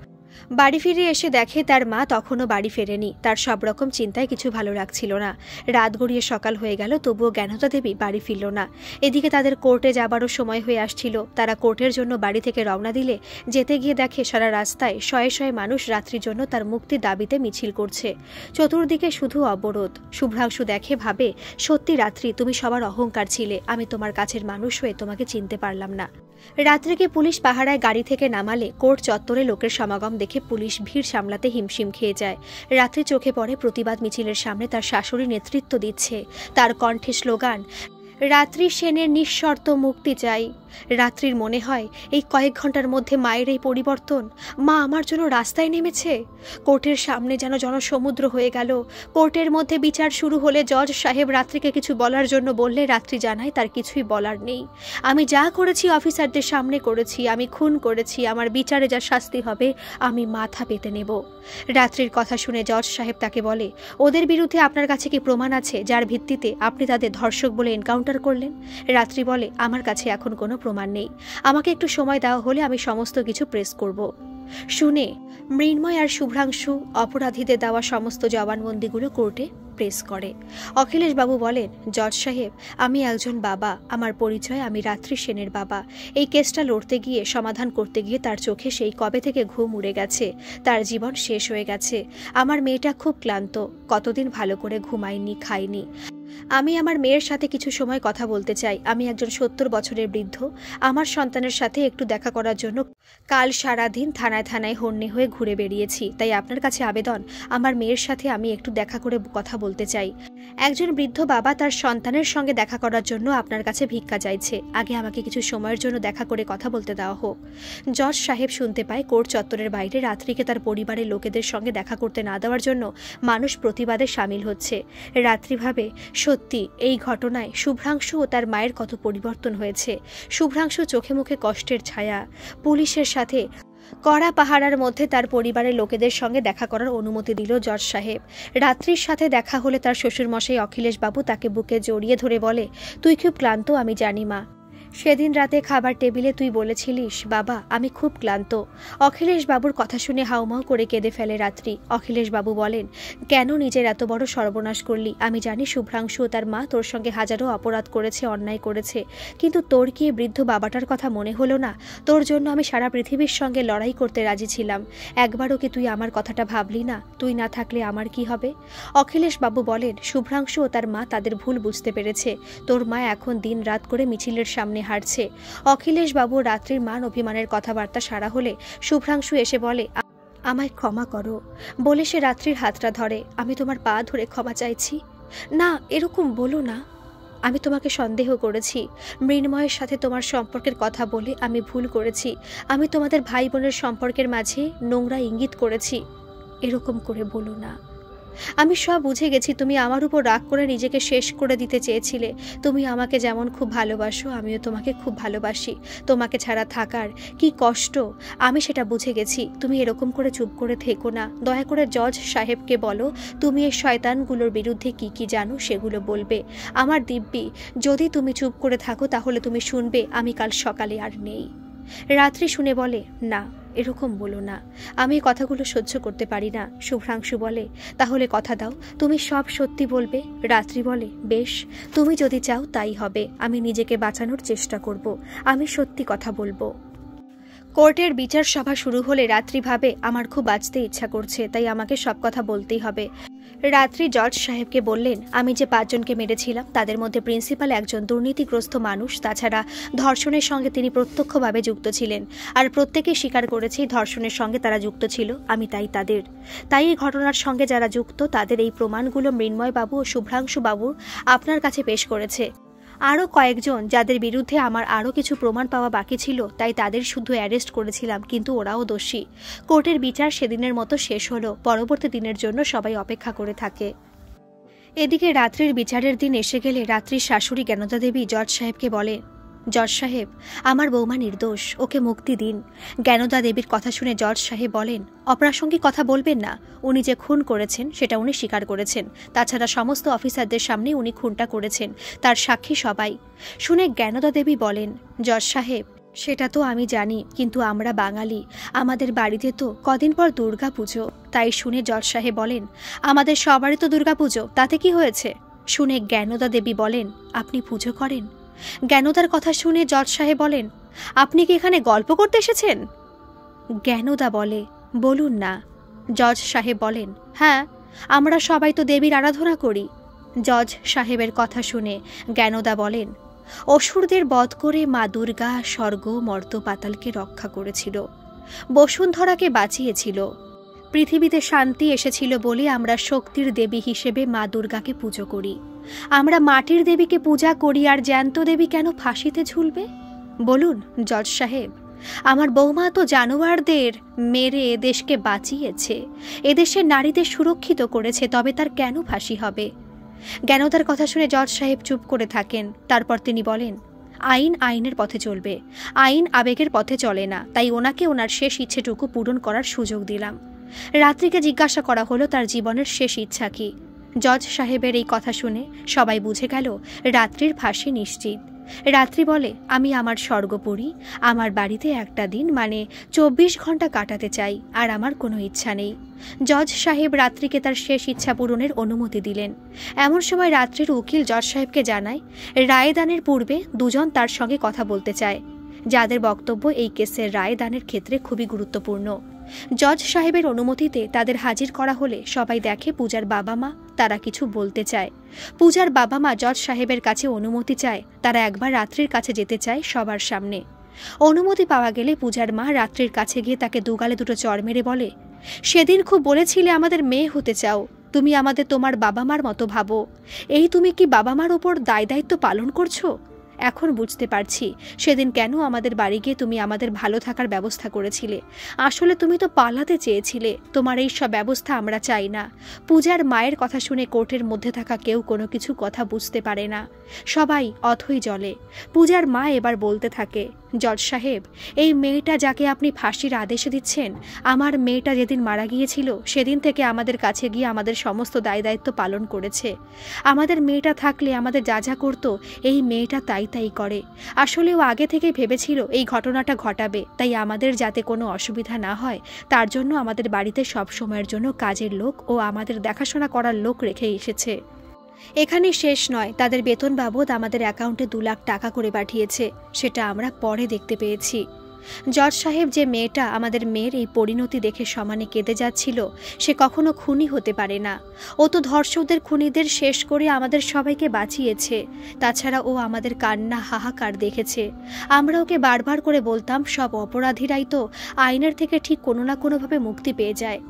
বাড়ি ফিরে এসে দেখে তার মা তখনও বাড়ি ফেরেনি। তার সব রকম চিন্তায় কিছু ভালো লাগছিল না। রাত গড়িয়ে সকাল হয়ে গেল, তবুও জ্ঞানদা দেবী বাড়ি ফিরল না। এদিকে তাদের কোর্টে যাবারও সময় হয়ে আসছিল। তারা কোর্টের জন্য বাড়ি থেকে রওনা দিলে যেতে গিয়ে দেখে সারা রাস্তায় শয়ে শয়ে মানুষ রাত্রির জন্য তার মুক্তির দাবিতে মিছিল করছে। চতুর্দিকে শুধু অবরোধ। শুভ্রাংশু দেখে ভাবে, সত্যি রাত্রি, তুমি সবার অহংকার ছিলে। আমি তোমার কাছের মানুষ হয়ে তোমাকে চিনতে পারলাম না। রাত্রিকে পুলিশ পাহারায় গাড়ি থেকে নামালে কোর্ট চত্বরে লোকের সমাগম দেখে পুলিশ ভিড় সামলাতে হিমশিম খেয়ে যায়। রাত্রি চোখে পড়ে প্রতিবাদ মিছিলের সামনে তার শাশুড়ি নেতৃত্ব দিচ্ছে। তার কণ্ঠে স্লোগান, রাত্রি সেনের নিঃশর্ত মুক্তি চাই। রাত্রির মনে হয় এই কয়েক ঘন্টার মধ্যে মায়ের এই পরিবর্তন, মা আমার জন্য রাস্তায় নেমেছে। কোর্টের সামনে যেন জনসমুদ্র হয়ে গেল। কোর্টের মধ্যে বিচার শুরু হলে জজ সাহেব রাত্রিকে কিছু বলার জন্য বললে রাত্রি জানায় তার কিছুই বলার নেই। আমি যা করেছি অফিসারদের সামনে করেছি, আমি খুন করেছি, আমার বিচারে যা শাস্তি হবে আমি মাথা পেতে নেব। রাত্রির কথা শুনে জজ সাহেব তাকে বলে, ওদের বিরুদ্ধে আপনার কাছে কি প্রমাণ আছে যার ভিত্তিতে আপনি তাদের ধর্ষক বলে এনকাউন্টার করলেন? রাত্রি বলে, আমার কাছে এখন কোনো প্রমাণ নেই, আমাকে একটু সময় দেওয়া হলে আমি সমস্ত কিছু প্রেস করব। শুনে মৃন্ময় আর শুভ্রাংশু অপরাধীদের দেওয়া সমস্ত জবানবন্দিগুলো কোর্টে প্রেস করে। অখিলেশবাবু বলেন, জজ সাহেব, আমি একজন বাবা, আমার পরিচয় আমি রাত্রি সেনের বাবা। এই কেসটা লড়তে গিয়ে, সমাধান করতে গিয়ে তার চোখে সেই কবে থেকে ঘুম উড়ে গেছে, তার জীবন শেষ হয়ে গেছে। আমার মেয়েটা খুব ক্লান্ত, কতদিন ভালো করে ঘুমায়নি, খায়নি। আমি আমার মেয়ের সাথে কিছু সময় কথা বলতে চাই। আমি একজন 70 বছরের বৃদ্ধ। আমার সন্তানের সাথে একটু দেখা করার জন্য কাল সারাদিন থানায় থানায় হন্যে হয়ে ঘুরে বেরিয়েছি। তাই আপনার কাছে আবেদন, আমার মেয়ের সাথে আমি একটু দেখা করে কথা বলতে চাই। একজন বৃদ্ধ বাবা তার সন্তানের সঙ্গে দেখা করার জন্য আপনার কাছে ভিক্ষা চাইছে। আগে আমাকে কিছু সময়ের জন্য দেখা করে কথা বলতে দেওয়া হোক। জজ সাহেব শুনতে পায় কোর্ট চত্বরের বাইরে রাত্রিকে তার পরিবারের লোকেদের সঙ্গে দেখা করতে না দেওয়ার জন্য মানুষ প্রতিবাদে সামিল হচ্ছে। রাত্রি ভাবে, সত্যি এই ঘটনায় শুভ্রাংশু ও তার মায়ের কত পরিবর্তন হয়েছে। শুভ্রাংশু চোখে মুখে কষ্টের ছায়া। পুলিশের সাথে কড়া পাহারার মধ্যে তার পরিবারের লোকেদের সঙ্গে দেখা করার অনুমতি দিল জজ সাহেব। রাত্রির সাথে দেখা হলে তার শ্বশুরমশাই অখিলেশবাবু তাকে বুকে জড়িয়ে ধরে বলে, তুই খুব ক্লান্ত, আমি জানি মা। সেদিন রাতে খাবার টেবিলে তুই বলেছিলিস, বাবা আমি খুব ক্লান্ত। অখিলেশবাবুর কথা শুনে হাউমাউ করে কেঁদে ফেলে রাত্রি। অখিলেশবাবু বলেন, কেন নিজের এত বড় সর্বনাশ করলি? আমি জানি শুভ্রাংশু ও তার মা তোর সঙ্গে হাজারো অপরাধ করেছে, অন্যায় করেছে, কিন্তু তোর কি বৃদ্ধ বাবাটার কথা মনে হলো না? তোর জন্য আমি সারা পৃথিবীর সঙ্গে লড়াই করতে রাজি ছিলাম। একবারও কি তুই আমার কথাটা ভাবলি না? তুই না থাকলে আমার কি হবে? অখিলেশবাবু বলেন, শুভ্রাংশু ও তার মা তাদের ভুল বুঝতে পেরেছে। তোর মা এখন দিন রাত করে মিছিলের সামনে হারছে। অখিলেশবাবু রাত্রির মান অভিমানের কথাবার্তা সারা হলে শুভ্রাংশু এসে বলে, আমায় ক্ষমা করো। বলে সে রাত্রির হাতটা ধরে। আমি তোমার পা ধরে ক্ষমা চাইছি। না, এরকম বলো না। আমি তোমাকে সন্দেহ করেছি। মৃন্ময়ের সাথে তোমার সম্পর্কের কথা বলে আমি ভুল করেছি। আমি তোমাদের ভাই বোনের সম্পর্কের মাঝে নোংরা ইঙ্গিত করেছি। এরকম করে বলো না। আমি সব বুঝে গেছি। তুমি আমার উপর রাগ করে নিজেকে শেষ করে দিতে চেয়েছিলে। তুমি আমাকে যেমন খুব ভালোবাসো, আমিও তোমাকে খুব ভালোবাসি। তোমাকে ছাড়া থাকার কি কষ্ট আমি সেটা বুঝে গেছি। তুমি এরকম করে চুপ করে থেকো না। দয়া করে জজ সাহেবকে বলো, তুমি এই শয়তানগুলোর বিরুদ্ধে কি কি জানো সেগুলো বলবে। আমার দিব্যি, যদি তুমি চুপ করে থাকো তাহলে তুমি শুনবে আমি কাল সকালে আর নেই। রাত্রি শুনে বলে, না, এরকম বলো না। আমি কথাগুলো সহ্য করতে পারি না। শুভ্রাংশু বলে, তাহলে কথা দাও, তুমি সব সত্যি বলবে। রাত্রি বলে, বেশ, তুমি যদি চাও তাই হবে। আমি নিজেকে বাঁচানোর চেষ্টা করব। আমি সত্যি কথা বলবো। কোর্টের বিচার সভা শুরু হলে রাত্রি ভাবে, আমার খুব বাঁচতে ইচ্ছা করছে, তাই আমাকে সব কথা বলতেই হবে। রাত্রি জজ সাহেবকে বললেন, আমি যে 5 জনকে মেরেছিলাম তাদের মধ্যে প্রিন্সিপাল একজন দুর্নীতিগ্রস্ত মানুষ। তাছাড়া ধর্ষণের সঙ্গে তিনি প্রত্যক্ষভাবে যুক্ত ছিলেন, আর প্রত্যেকেই স্বীকার করেছে ধর্ষণের সঙ্গে তারা যুক্ত ছিল। আমি তাই এই ঘটনার সঙ্গে যারা যুক্ত তাদের এই প্রমাণগুলো মৃন্ময় বাবু ও শুভ্রাংশু বাবু আপনার কাছে পেশ করেছে। আরও কয়েকজন যাদের বিরুদ্ধে আমার আরও কিছু প্রমাণ পাওয়া বাকি ছিল, তাই তাদের শুধু অ্যারেস্ট করেছিলাম, কিন্তু ওরাও দোষী। কোর্টের বিচার সেদিনের মতো শেষ হলো। পরবর্তী দিনের জন্য সবাই অপেক্ষা করে থাকে। এদিকে রাত্রির বিচারের দিন এসে গেলে রাত্রির শাশুড়ি জ্ঞানদা দেবী জজ সাহেবকে বলে, জজ সাহেব, আমার বৌমা নির্দোষ, ওকে মুক্তি দিন। জ্ঞানদা দেবীর কথা শুনে জজ সাহেব বলেন, অপ্রাসঙ্গিক কথা বলবেন না। উনি যে খুন করেছেন সেটা উনি স্বীকার করেছেন। তাছাড়া সমস্ত অফিসারদের সামনে উনি খুনটা করেছেন, তার সাক্ষী সবাই। শুনে জ্ঞানদা দেবী বলেন, জজ সাহেব, সেটা তো আমি জানি, কিন্তু আমরা বাঙালি, আমাদের বাড়িতে তো কদিন পর দুর্গা পুজো। তাই শুনে জজ সাহেব বলেন, আমাদের সবারই তো দুর্গা পুজো, তাতে কি হয়েছে? শুনে জ্ঞানদা দেবী বলেন, আপনি পুজো করেন? জ্ঞানদার কথা শুনে জজ সাহেব বলেন, আপনি কি এখানে গল্প করতে এসেছেন? জ্ঞানদা বলে, বলুন না। জজ সাহেব বলেন, হ্যাঁ, আমরা সবাই তো দেবীর আরাধনা করি। জজ সাহেবের কথা শুনে জ্ঞানদা বলেন, অসুরদের বধ করে মা দুর্গা স্বর্গ মর্ত পাতালকে রক্ষা করেছিল, বসুন্ধরাকে বাঁচিয়েছিল। পৃথিবীতে শান্তি এসেছিল বলে আমরা শক্তির দেবী হিসেবে মা দুর্গাকে পুজো করি। আমরা মাটির দেবীকে পূজা করি, আর জ্যান্ত দেবী কেন ফাঁসিতে ঝুলবে? বলুন জজ সাহেব, আমার বৌমা তো জানোয়ারদের মেরে দেশকে বাঁচিয়েছে, এদেশের নারীদের সুরক্ষিত করেছে, তবে তার কেন ফাঁসি হবে? জ্ঞানদার কথা শুনে জজ সাহেব চুপ করে থাকেন। তারপর তিনি বলেন, আইন আইনের পথে চলবে, আইন আবেগের পথে চলে না। তাই ওনাকে ওনার শেষ ইচ্ছেটুকু পূরণ করার সুযোগ দিলাম। রাত্রিকে জিজ্ঞাসা করা হলো তার জীবনের শেষ ইচ্ছা কি। জজ সাহেবের এই কথা শুনে সবাই বুঝে গেল রাত্রির ফাঁসি নিশ্চিত। রাত্রি বলে, আমি আমার স্বর্গপুরী, আমার বাড়িতে একটা দিন মানে 24 ঘন্টা কাটাতে চাই, আর আমার কোনো ইচ্ছা নেই। জজ সাহেব রাত্রিকে তার শেষ ইচ্ছা পূরণের অনুমতি দিলেন। এমন সময় রাত্রির উকিল জজ সাহেবকে জানায়, রায়দানের পূর্বে দুজন তার সঙ্গে কথা বলতে চায়, যাদের বক্তব্য এই কেসের রায়দানের ক্ষেত্রে খুবই গুরুত্বপূর্ণ। জজ সাহেবের অনুমতিতে তাদের হাজির করা হলে সবাই দেখে পূজার বাবা মা তারা কিছু বলতে চায়। পূজার বাবা মা জজ সাহেবের কাছে অনুমতি চায়, তারা একবার রাত্রির কাছে যেতে চায় সবার সামনে। অনুমতি পাওয়া গেলে পূজার মা রাত্রির কাছে গিয়ে তাকে দুগালে দুটো চড় মেরে বলে, সেদিন খুব বলেছিলে আমাদের মেয়ে হতে চাও, তুমি আমাদের তোমার বাবা মার মতো ভাবো, এই তুমি কি বাবা মার ওপর দায় দায়িত্ব পালন করছো? এখন বুঝতে পারছি সেদিন কেন আমাদের বাড়ি গিয়ে তুমি আমাদের ভালো থাকার ব্যবস্থা করেছিলে। আসলে তুমি তো পালাতে চেয়েছিলে। তোমার এই সব ব্যবস্থা আমরা চাই না। পূজার মায়ের কথা শুনে কোর্টের মধ্যে থাকা কেউ কোনো কিছু কথা বুঝতে পারে না, সবাই অথই জলে। পূজার মা এবার বলতে থাকে, জজ সাহেব, এই মেয়েটা যাকে আপনি ফাঁসির আদেশ দিচ্ছেন, আমার মেয়েটা যেদিন মারা গিয়েছিল সেদিন থেকে আমাদের কাছে গিয়ে আমাদের সমস্ত দায় দায়িত্ব পালন করেছে। আমাদের মেয়েটা থাকলে আমাদের যা যা করতো এই মেয়েটা তাই তাই করে। আসলে ও আগে থেকেই ভেবেছিল এই ঘটনাটা ঘটাবে, তাই আমাদের যাতে কোনো অসুবিধা না হয় তার জন্য আমাদের বাড়িতে সব সময়ের জন্য কাজের লোক ও আমাদের দেখাশোনা করার লোক রেখে এসেছে। এখানে শেষ নয়, তাদের বেতন বাবদ আমাদের অ্যাকাউন্টে 2 লাখ টাকা করে পাঠিয়েছে, সেটা আমরা পরে দেখতে পেয়েছি। জজ সাহেব, যে মেয়েটা আমাদের মেয়ের এই পরিণতি দেখে সমানে কেঁদে যাচ্ছিল, সে কখনো খুনি হতে পারে না। ও তো ধর্ষকদের খুনিদের শেষ করে আমাদের সবাইকে বাঁচিয়েছে। তাছাড়া ও আমাদের কান্না হাহাকার দেখেছে। আমরা ওকে বারবার করে বলতাম সব অপরাধীরাই তো আইনের থেকে ঠিক কোনো না কোনোভাবে মুক্তি পেয়ে যায়।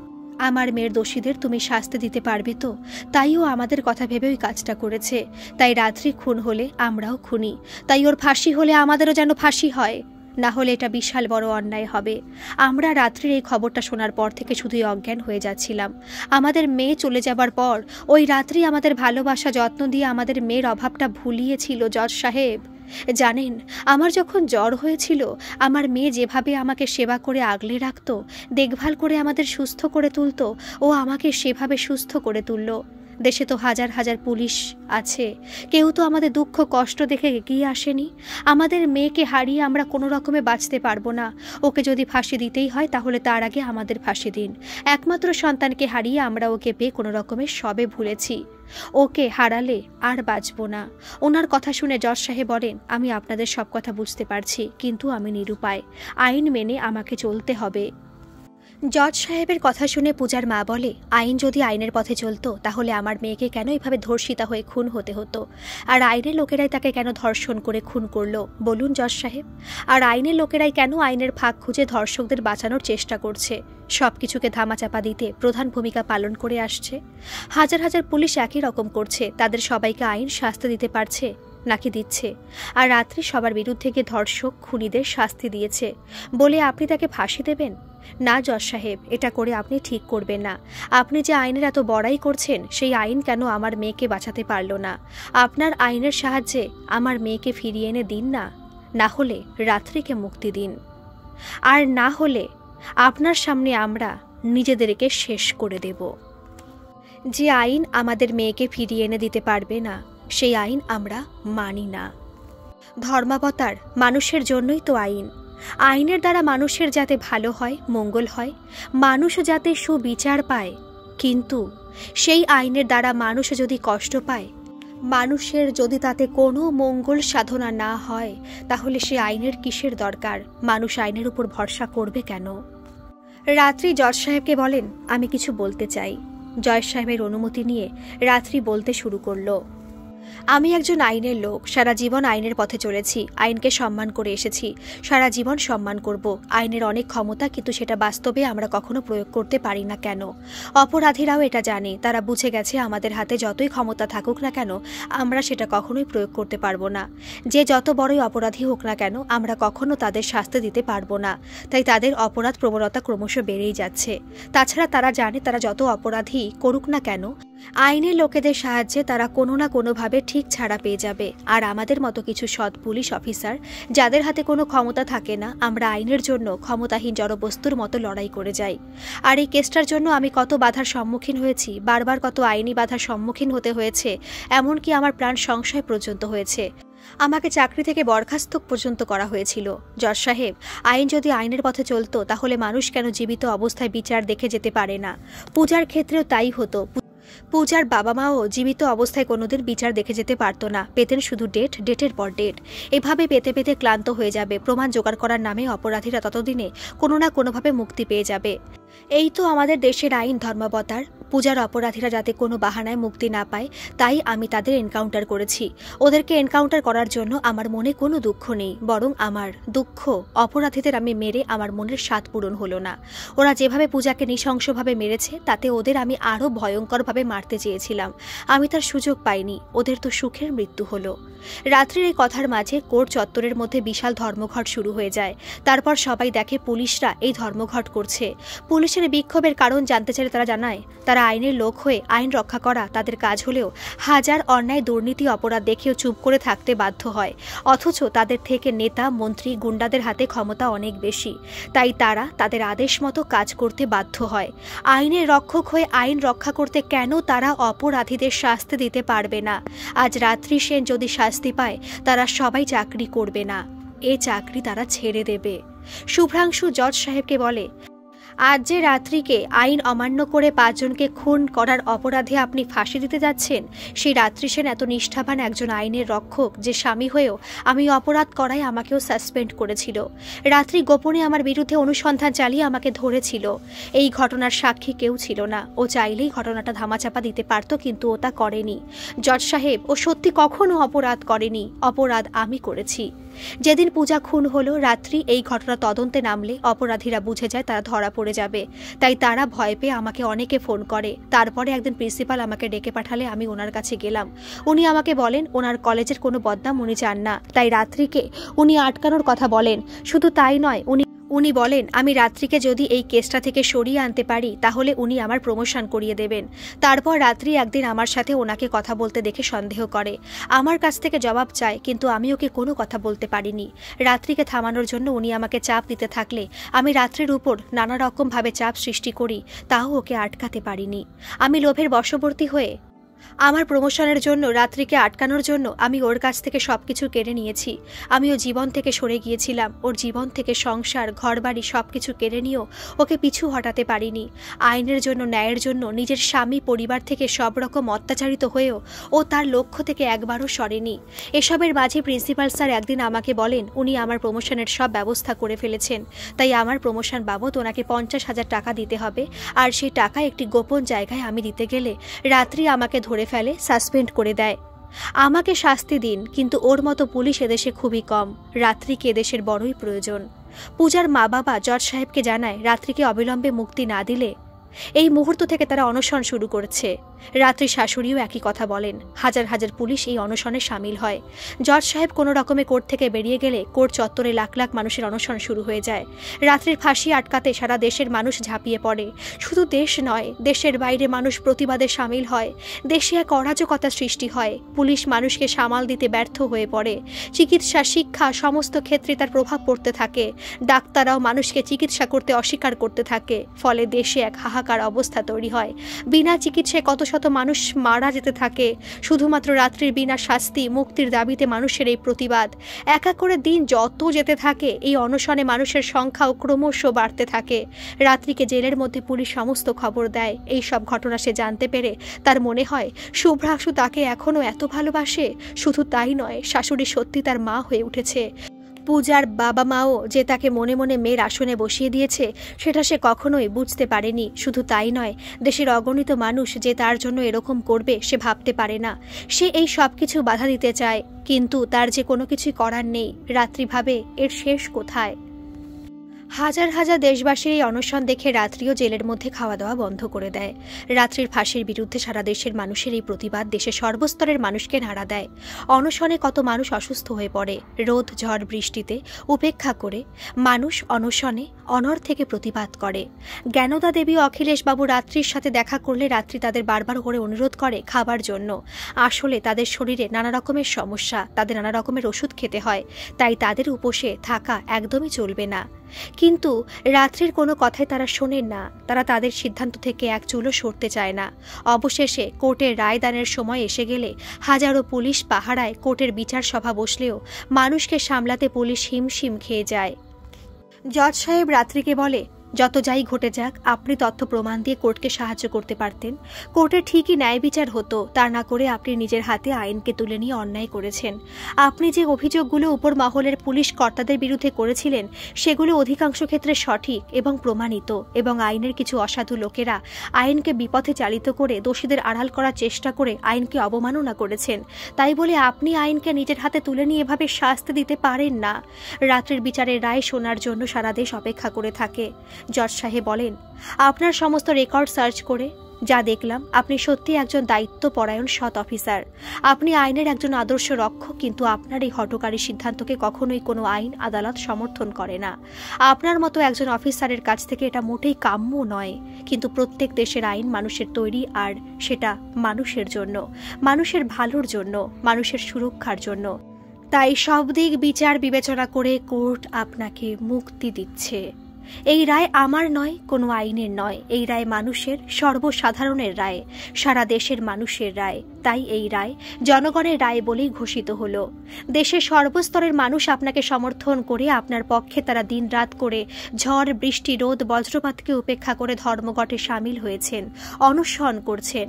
আমার মেয়ের দোষীদের তুমি শাস্তি দিতে পারবে তো? তাই ও আমাদের কথা ভেবে ওই কাজটা করেছে। তাই রাত্রি খুন হলে আমরাও খুনি, তাই ওর ফাঁসি হলে আমাদেরও যেন ফাঁসি হয়, না হলে এটা বিশাল বড় অন্যায় হবে। আমরা রাত্রির এই খবরটা শোনার পর থেকে শুধুই অজ্ঞান হয়ে যাচ্ছিলাম। আমাদের মেয়ে চলে যাবার পর ওই রাত্রি আমাদের ভালোবাসা যত্ন দিয়ে আমাদের মেয়ের অভাবটা ভুলিয়েছিল জজ সাহেব। জানেন, আমার যখন জ্বর হয়েছিল আমার মেয়ে যেভাবে আমাকে সেবা করে আগলে রাখত, দেখভাল করে আমাদের সুস্থ করে তুলত, ও আমাকে সেভাবে সুস্থ করে তুলল। দেশে তো হাজার হাজার পুলিশ আছে, কেউ তো আমাদের দুঃখ কষ্ট দেখে এগিয়ে আসেনি। আমাদের মেয়েকে হারিয়ে আমরা কোনো রকমে বাঁচতে পারবো না। ওকে যদি ফাঁসি দিতেই হয় তাহলে তার আগে আমাদের ফাঁসি দিন। একমাত্র সন্তানকে হারিয়ে আমরা ওকে পেয়ে কোনো রকমের সবে ভুলেছি। ওকে হারালে আর বাঁচব না। ওনার কথা শুনে জজ সাহেব বলেন, আমি আপনাদের সব কথা বুঝতে পারছি, কিন্তু আমি নিরুপায়। আইন মেনে আমাকে চলতে হবে। জজ সাহেবের কথা শুনে পূজার মা বলে, আইন যদি আইনের পথে চলতো তাহলে আমার মেয়েকে কেন এভাবে ধর্ষিতা হয়ে খুন হতে হতো? আর আইনের লোকেরাই তাকে কেন ধর্ষণ করে খুন করলো বলুন জজ সাহেব? আর আইনের লোকেরাই কেন আইনের ফাঁক খুঁজে ধর্ষকদের বাঁচানোর চেষ্টা করছে? সবকিছুকে ধামাচাপা দিতে প্রধান ভূমিকা পালন করে আসছে। হাজার হাজার পুলিশ একই রকম করছে, তাদের সবাইকে আইন শাস্তি দিতে পারছে নাকি দিচ্ছে? আর রাত্রি সবার বিরুদ্ধে গিয়ে ধর্ষক খুনিদের শাস্তি দিয়েছে বলে আপনি তাকে ফাঁসি দেবেন? না জজ সাহেব, এটা করে আপনি ঠিক করবেন না। আপনি যে আইনের এত বড়াই করছেন, সেই আইন কেন আমার মেয়েকে বাঁচাতে পারল না? আপনার আইনের সাহায্যে আমার মেয়েকে ফিরিয়ে এনে দিন না, না হলে রাত্রিকে মুক্তি দিন। আর না হলে আপনার সামনে আমরা নিজেদেরকে শেষ করে দেব। যে আইন আমাদের মেয়েকে ফিরিয়ে এনে দিতে পারবে না, সেই আইন আমরা মানি না। ধর্মাবতার মানুষের জন্যই তো আইন। আইনের দ্বারা মানুষের যাতে ভালো হয়, মঙ্গল হয়, মানুষ যাতে সুবিচার পায়। কিন্তু সেই আইনের দ্বারা মানুষ যদি কষ্ট পায়, মানুষের যদি তাতে কোনো মঙ্গল সাধনা না হয়, তাহলে সে আইনের কিসের দরকার? মানুষ আইনের উপর ভরসা করবে কেন? রাত্রি জজ সাহেবকে বলেন, আমি কিছু বলতে চাই। জজ সাহেবের অনুমতি নিয়ে রাত্রি বলতে শুরু করলো, আমি একজন আইনের লোক, সারা জীবন আইনের পথে চলেছি, আইনকে সম্মান করে এসেছি, সারা জীবন সম্মান করব। আইনের অনেক ক্ষমতা, কিন্তু সেটা বাস্তবে আমরা কখনো প্রয়োগ করতে পারি না কেন? অপরাধীরাও এটা জানে, তারা বুঝে গেছে আমাদের হাতে যতই ক্ষমতা থাকুক না কেন আমরা সেটা কখনোই প্রয়োগ করতে পারবো না। যে যত বড়ই অপরাধী হোক না কেন আমরা কখনো তাদের শাস্তি দিতে পারবো না। তাই তাদের অপরাধ প্রবণতা ক্রমশ বেড়েই যাচ্ছে। তাছাড়া তারা জানে তারা যত অপরাধী করুক না কেন আইনের লোকেদের সাহায্যে তারা কোনো না কোনোভাবে ঠিক ছাড়া পেয়ে যাবে। আর আমাদের মতো কিছু সৎ পুলিশ অফিসার যাদের হাতে কোনো ক্ষমতা থাকে না, আমরা আইনের জন্য ক্ষমতাহীন জড়বস্তুর মতো লড়াই করে যাই। আর এই কেসটার জন্য আমি কত বাধার সম্মুখীন হয়েছি, বারবার কত আইনি বাধার সম্মুখীন হতে হয়েছে, এমনকি আমার প্রাণ সংশয় পর্যন্ত হয়েছে। আমাকে চাকরি থেকে বরখাস্ত পর্যন্ত করা হয়েছিল। জজ সাহেব, আইন যদি আইনের পথে চলতো তাহলে মানুষ কেন জীবিত অবস্থায় বিচার দেখে যেতে পারে না? পূজার ক্ষেত্রেও তাই হতো। পূজার বাবা মাও জীবিত অবস্থায় কোনোদিন বিচার দেখে যেতে পারতো না, পেতেন শুধু ডেটের পর ডেট। এভাবে পেতে পেতে ক্লান্ত হয়ে যাবে। প্রমাণ জোগাড় করার নামে অপরাধীরা ততদিনে কোনো না কোনোভাবে মুক্তি পেয়ে যাবে। এই তো আমাদের দেশের আইন ধর্মাবতার। পূজার অপরাধীরা যাতে কোনো বাহানায় মুক্তি না পায় তাই আমি তাদের এনকাউন্টার করেছি। ওদেরকে এনকাউন্টার করার জন্য আমার মনে কোনো দুঃখ নেই, বরং আমার দুঃখ অপরাধীদের আমি মেরে আমার মনের স্বাদ পূরণ হলো না। ওরা যেভাবে পূজাকে নৃশংসভাবে মেরেছে তাতে ওদের আমি আরও ভয়ঙ্করভাবে মারতে চেয়েছিলাম, আমি তার সুযোগ পাইনি। ওদের তো সুখের মৃত্যু হলো। রাত্রির এই কথার মাঝে কোর্ট চত্বরের মধ্যে বিশাল ধর্মঘট শুরু হয়ে যায়। তারপর সবাই দেখে পুলিশরা এই ধর্মঘট করছে। পুলিশের বিক্ষোভের কারণ জানতে চাইলে তারা জানায় তারা আইনের লোক হয়ে আইন রক্ষা করা তাদের কাজ হলেও হাজার অন্যায় দুর্নীতি অপরাধ দেখেও চুপ করে থাকতে বাধ্য হয়। অথচ তাদের থেকে নেতা মন্ত্রী গুন্ডাদের হাতে ক্ষমতা অনেক বেশি, তাই তারা তাদের আদেশ মতো কাজ করতে বাধ্য হয়। আইনের রক্ষক হয়ে আইন রক্ষা করতে কেন তারা অপরাধীদের শাস্তি দিতে পারবে না? আজ রাত্রি সেন যদি শাস্তি পায় তারা সবাই চাকরি করবে না, এ চাকরি তারা ছেড়ে দেবে। শুভ্রাংশু জজ সাহেবকে বলে, আজ যে রাত্রিকে আইন অমান্য করে 5 জনকে খুন করার অপরাধে আপনি ফাঁসি দিতে যাচ্ছেন, সেই রাত্রি সেন এত নিষ্ঠাবান একজন আইনের রক্ষক যে স্বামী হয়েও আমি অপরাধ করায় আমাকেও সাসপেন্ড করেছিল। রাত্রি গোপনে আমার বিরুদ্ধে অনুসন্ধান চালিয়ে আমাকে ধরেছিল। এই ঘটনার সাক্ষী কেউ ছিল না। ও চাইলেই ঘটনাটা ধামাচাপা দিতে পারত, কিন্তু ও তা করেনি। জজ সাহেব, ও সত্যি কখনো অপরাধ করেনি, অপরাধ আমি করেছি। যেদিন পূজা খুন হলো, রাত্রি এই ঘটনা তদন্তে নামলে অপরাধীরা বুঝে যায় তারা ধরা পড়ে যাবে, তাই তারা ভয় পেয়ে আমাকে অনেকে ফোন করে। তারপরে একদিন প্রিন্সিপাল আমাকে ডেকে পাঠালে আমি ওনার কাছে গেলাম। উনি আমাকে বলেন ওনার কলেজের কোনো বদনাম উনি চান না, তাই রাত্রিকে উনি আটকানোর কথা বলেন। শুধু তাই নয়, উনি বলেন আমি রাত্রিকে যদি এই কেসটা থেকে সরিয়ে আনতে পারি তাহলে উনি আমার প্রমোশন করিয়ে দেবেন। তারপর রাত্রি একদিন আমার সাথে ওনাকে কথা বলতে দেখে সন্দেহ করে, আমার কাছ থেকে জবাব চায়, কিন্তু আমি ওকে কোনো কথা বলতে পারিনি। রাত্রিকে থামানোর জন্য উনি আমাকে চাপ দিতে থাকলে আমি রাত্রির উপর নানা রকমভাবে চাপ সৃষ্টি করি, তাও ওকে আটকাতে পারিনি। আমি লোভের বশবর্তী হয়ে আমার প্রমোশনের জন্য রাত্রিকে আটকানোর জন্য আমি ওর কাছ থেকে সবকিছু কেড়ে নিয়েছি। আমি ওর জীবন থেকে সরে গিয়েছিলাম, ওর জীবন থেকে সংসার ঘরবাড়ি সবকিছু কেড়ে নিয়েও ওকে পিছু হটাতে পারিনি। আইনের জন্য ন্যায়ের জন্য নিজের স্বামী পরিবার থেকে সব রকম অত্যাচারিত হয়েও ও তার লক্ষ্য থেকে একবারও সরেনি। এসবের মাঝে প্রিন্সিপাল স্যার একদিন আমাকে বলেন উনি আমার প্রমোশনের সব ব্যবস্থা করে ফেলেছেন, তাই আমার প্রমোশন বাবদ ওনাকে 50,000 টাকা দিতে হবে। আর সেই টাকা একটি গোপন জায়গায় আমি দিতে গেলে রাত্রি আমাকে ধরে ফেলে, সাসপেন্ড করে দেয়। আমাকে শাস্তি দিন, কিন্তু ওর মতো পুলিশ এদেশে খুবই কম। রাত্রিকে এদেশের বড়ই প্রয়োজন। পূজার মা বাবা জজ সাহেবকে জানায় রাত্রিকে অবিলম্বে মুক্তি না দিলে এই মুহূর্ত থেকে তারা অনশন শুরু করছে। রাত্রি শাশুড়িও একই কথা বলেন। হাজার হাজার পুলিশ এই অনশনে সামিল হয়। জজ সাহেব কোনো রকমে কোর্ট থেকে বেরিয়ে গেলে কোর্ট চত্বরে লাখ লাখ মানুষের অনশন শুরু হয়ে যায়। রাত্রির ফাঁসি আটকাতে সারা দেশের মানুষ ঝাঁপিয়ে পড়ে। শুধু দেশ নয়, দেশের বাইরে মানুষ প্রতিবাদে সামিল হয়। দেশে এক অরাজকতা সৃষ্টি হয়। পুলিশ মানুষকে সামাল দিতে ব্যর্থ হয়ে পড়ে। চিকিৎসা, শিক্ষা সমস্ত ক্ষেত্রে তার প্রভাব পড়তে থাকে। ডাক্তাররাও মানুষকে চিকিৎসা করতে অস্বীকার করতে থাকে। ফলে দেশে এক হাহাকার অবস্থা তৈরি হয়। বিনা চিকিৎসায় কত শত মানুষ মারা যেতে থাকে। শুধুমাত্র রাত্রির বিনা শাস্তি মুক্তির দাবিতে মানুষের এই প্রতিবাদ। এক এক করে দিন যত যেতে থাকে এই অনশনে মানুষের সংখ্যাও ক্রমশ বাড়তে থাকে। রাত্রিকে জেলের মধ্যে পুলিশ সমস্ত খবর দেয়। এই সব ঘটনা সে জানতে পেরে তার মনে হয় শুভ্রাংশু তাকে এখনও এত ভালোবাসে। শুধু তাই নয়, শাশুড়ি সত্যি তার মা হয়ে উঠেছে। পূজার বাবা মাও যে তাকে মনে মনে মেয়ের আসনে বসিয়ে দিয়েছে সেটা সে কখনোই বুঝতে পারেনি। শুধু তাই নয়, দেশের অগণিত মানুষ যে তার জন্য এরকম করবে সে ভাবতে পারে না। সে এই সব কিছু বাধা দিতে চায়, কিন্তু তার যে কোনো কিছুই করার নেই। রাত্রি ভাবে এর শেষ কোথায়। হাজার হাজার দেশবাসীর এই অনশন দেখে রাত্রিও জেলের মধ্যে খাওয়া দাওয়া বন্ধ করে দেয়। রাত্রির ফাঁসির বিরুদ্ধে সারা দেশের মানুষের এই প্রতিবাদ দেশের সর্বস্তরের মানুষকে নাড়া দেয়। অনশনে কত মানুষ অসুস্থ হয়ে পড়ে। রোদ ঝড় বৃষ্টিতে উপেক্ষা করে মানুষ অনশনে অনর থেকে প্রতিবাদ করে। জ্ঞানদা দেবী ও অখিলেশবাবু রাত্রির সাথে দেখা করলে রাত্রি তাদের বারবার করে অনুরোধ করে খাবার জন্য। আসলে তাদের শরীরে নানা রকমের সমস্যা, তাদের নানা রকমের ওষুধ খেতে হয়, তাই তাদের উপোসে থাকা একদমই চলবে না। কিন্তু রাত্রির কোনো কথাই তারা শোনেন না। তারা তাদের সিদ্ধান্ত থেকে এক চুলও সরতে চায় না। অবশেষে কোর্টের রায়দানের সময় এসে গেলে হাজারো পুলিশ পাহারায় কোর্টের বিচার সভা বসলেও মানুষকে সামলাতে পুলিশ হিমশিম খেয়ে যায়। জজ সাহেব রাত্রিকে বলে, যত যাই ঘটে যাক, আপনি তথ্য প্রমাণ দিয়ে কোর্টকে সাহায্য করতে পারতেন। কোর্টে ঠিকই ন্যায় বিচার হতো, তা না করে আপনি নিজের হাতে আইনকে তুলে নিয়ে অন্যায় করেছেন। আপনি যে অভিযোগগুলো উপর মহলের পুলিশ কর্তাদের বিরুদ্ধে করেছিলেন সেগুলো অধিকাংশ ক্ষেত্রে সঠিক এবং প্রমাণিত, এবং আইনের কিছু অসাধু লোকেরা আইনকে বিপথে চালিত করে দোষীদের আড়াল করার চেষ্টা করে আইনকে অবমাননা করেছেন। তাই বলে আপনি আইনকে নিজের হাতে তুলে নিয়ে এভাবে শাস্তি দিতে পারেন না। রাত্রির বিচারের রায় শোনার জন্য সারা দেশ অপেক্ষা করে থাকে। জজ সাহেব বলেন, আপনার সমস্ত রেকর্ড সার্চ করে যা দেখলাম, আপনি সত্যি একজন দায়িত্বপরায়ণ সৎ অফিসার। আপনি আইনের একজন আদর্শ রক্ষক, কিন্তু আপনার এই হঠকারী সিদ্ধান্তকে কখনোই কোনো আইন আদালত সমর্থন করে না। আপনার মতো একজন অফিসারের কাছ থেকে এটা মোটেই কাম্য নয়। কিন্তু প্রত্যেক দেশের আইন মানুষের তৈরি, আর সেটা মানুষের জন্য, মানুষের ভালোর জন্য, মানুষের সুরক্ষার জন্য। তাই সব দিক বিচার বিবেচনা করে কোর্ট আপনাকে মুক্তি দিচ্ছে। এই রায় আমার নয়, কোনো আইনের নয়। এই রায় মানুষের, সর্বসাধারণের রায়, সারা দেশের মানুষের রায়। তাই এই রায় জনগণের রায় বলেই ঘোষিত হলো। দেশের সর্বস্তরের মানুষ আপনাকে সমর্থন করে, আপনার পক্ষে তারা দিন রাত করে ঝড় বৃষ্টি রোদ বজ্রপাতকে উপেক্ষা করে ধর্মঘটে সামিল হয়েছেন, অনশন করছেন।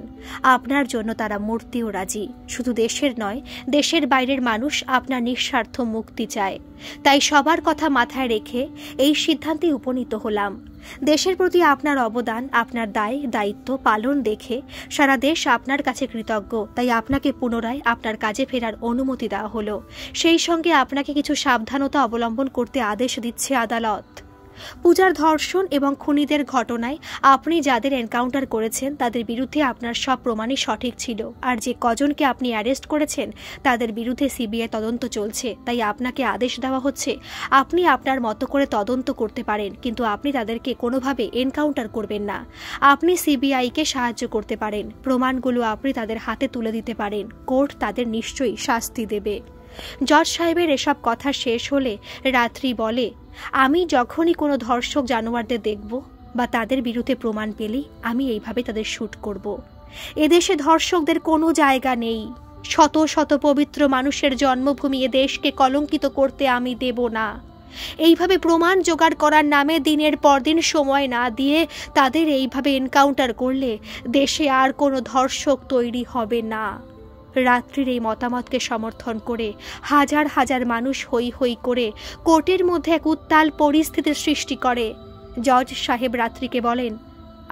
আপনার জন্য তারা মরতেও রাজি। শুধু দেশের নয়, দেশের বাইরের মানুষ আপনার নিঃস্বার্থ মুক্তি চায়। তাই সবার কথা মাথায় রেখে এই সিদ্ধান্তে উপনীত হলাম। দেশের প্রতি আপনার অবদান, আপনার দায় দায়িত্ব পালন দেখে সারা দেশ আপনার কাছে কৃতজ্ঞ। তাই আপনাকে পুনরায় আপনার কাজে ফেরার অনুমতি দেওয়া হলো। সেই সঙ্গে আপনাকে কিছু সাবধানতা অবলম্বন করতে আদেশ দিচ্ছে আদালত। পূজার ধর্ষণ এবং খুনিদের ঘটনায় আপনি যাদের এনকাউন্টার করেছেন তাদের বিরুদ্ধে আপনার সব প্রমাণই সঠিক ছিল, আর যে কজনকে আপনি অ্যারেস্ট করেছেন তাদের বিরুদ্ধে সিবিআই তদন্ত চলছে। তাই আপনাকে আদেশ দেওয়া হচ্ছে, আপনি আপনার মতো করে তদন্ত করতে পারেন, কিন্তু আপনি তাদেরকে কোনোভাবে এনকাউন্টার করবেন না। আপনি সিবিআইকে সাহায্য করতে পারেন, প্রমাণগুলো আপনি তাদের হাতে তুলে দিতে পারেন। কোর্ট তাদের নিশ্চয়ই শাস্তি দেবে। জজ সাহেবের এসব কথা শেষ হলে রাত্রি বলে, আমি যখনই কোনো ধর্ষক জানোয়ারদের দেখব বা তাদের বিরুদ্ধে প্রমাণ পেলেই আমি এইভাবে তাদের শুট করব। এদেশে ধর্ষকদের কোনো জায়গা নেই। শত শত পবিত্র মানুষের জন্মভূমি এ দেশকে কলঙ্কিত করতে আমি দেব না। এইভাবে প্রমাণ জোগাড় করার নামে দিনের পর দিন সময় না দিয়ে তাদের এইভাবে এনকাউন্টার করলে দেশে আর কোনো ধর্ষক তৈরি হবে না। রাত্রির এই মতামতকে সমর্থন করে হাজার হাজার মানুষ হৈ হৈ করে কোর্টের মধ্যে এক উত্তাল পরিস্থিতির সৃষ্টি করে। জজ সাহেব রাত্রিকে বলেন,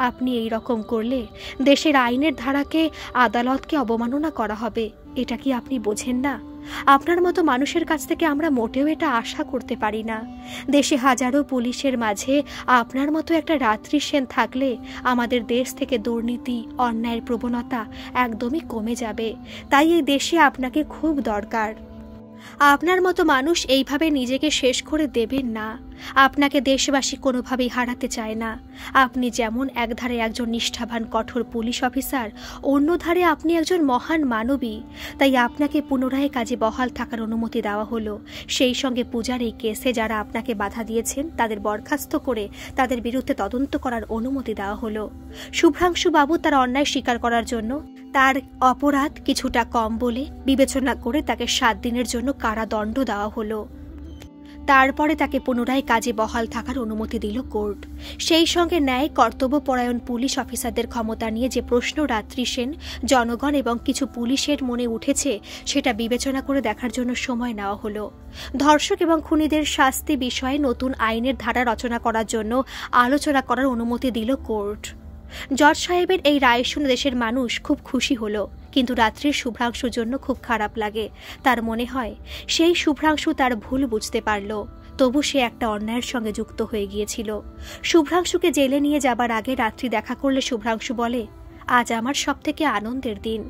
আপনি এই রকম করলে দেশের আইনের ধারাকে, আদালতকে অবমাননা করা হবে। এটা কি আপনি বোঝেন না? আপনার মতো মানুষের কাছ থেকে আমরা মোটেও এটা আশা করতে পারি না। দেশে হাজারো পুলিশের মাঝে আপনার মতো একটা রাত্রি সেন থাকলে আমাদের দেশ থেকে দুর্নীতি, অন্যায়ের প্রবণতা একদমই কমে যাবে। তাই এই দেশে আপনাকে খুব দরকার। আপনার মতো মানুষ এইভাবে নিজেকে শেষ করে দেবেন না। আপনাকে দেশবাসী কোনোভাবেই হারাতে চায় না। আপনি যেমন একধারে একজন নিষ্ঠাবান কঠোর পুলিশ অফিসার, অন্য ধারে আপনি একজন মহান মানবী। তাই আপনাকে পুনরায় কাজে বহাল থাকার অনুমতি দেওয়া হলো। সেই সঙ্গে পূজার এই কেসে যারা আপনাকে বাধা দিয়েছেন তাদের বরখাস্ত করে তাদের বিরুদ্ধে তদন্ত করার অনুমতি দেওয়া হলো। শুভ্রাংশু বাবু তার অন্যায় স্বীকার করার জন্য তার অপরাধ কিছুটা কম বলে বিবেচনা করে তাকে 7 দিনের জন্য কারাদণ্ড দেওয়া হলো। তারপরে তাকে পুনরায় কাজে বহাল থাকার অনুমতি দিল কোর্ট। সেই সঙ্গে ন্যায় কর্তব্যপরায়ণ পুলিশ অফিসারদের ক্ষমতা নিয়ে যে প্রশ্ন রাত্রি সেন, জনগণ এবং কিছু পুলিশের মনে উঠেছে সেটা বিবেচনা করে দেখার জন্য সময় নেওয়া হলো। ধর্ষক এবং খুনিদের শাস্তি বিষয়ে নতুন আইনের ধারা রচনা করার জন্য আলোচনা করার অনুমতি দিল কোর্ট। জজ সাহেবের এই রায় শুনে দেশের মানুষ খুব খুশি হলো, কিন্তু রাত্রির শুভ্রাংশুর জন্য খুব খারাপ লাগে। তার মনে হয় সেই শুভ্রাংশু তার ভুল বুঝতে পারল, তবু সে একটা অন্যায়ের সঙ্গে যুক্ত হয়ে গিয়েছিল। শুভ্রাংশুকে জেলে নিয়ে যাবার আগে রাত্রি দেখা করলে শুভ্রাংশু বলে, আজ আমার সবথেকে আনন্দের দিন।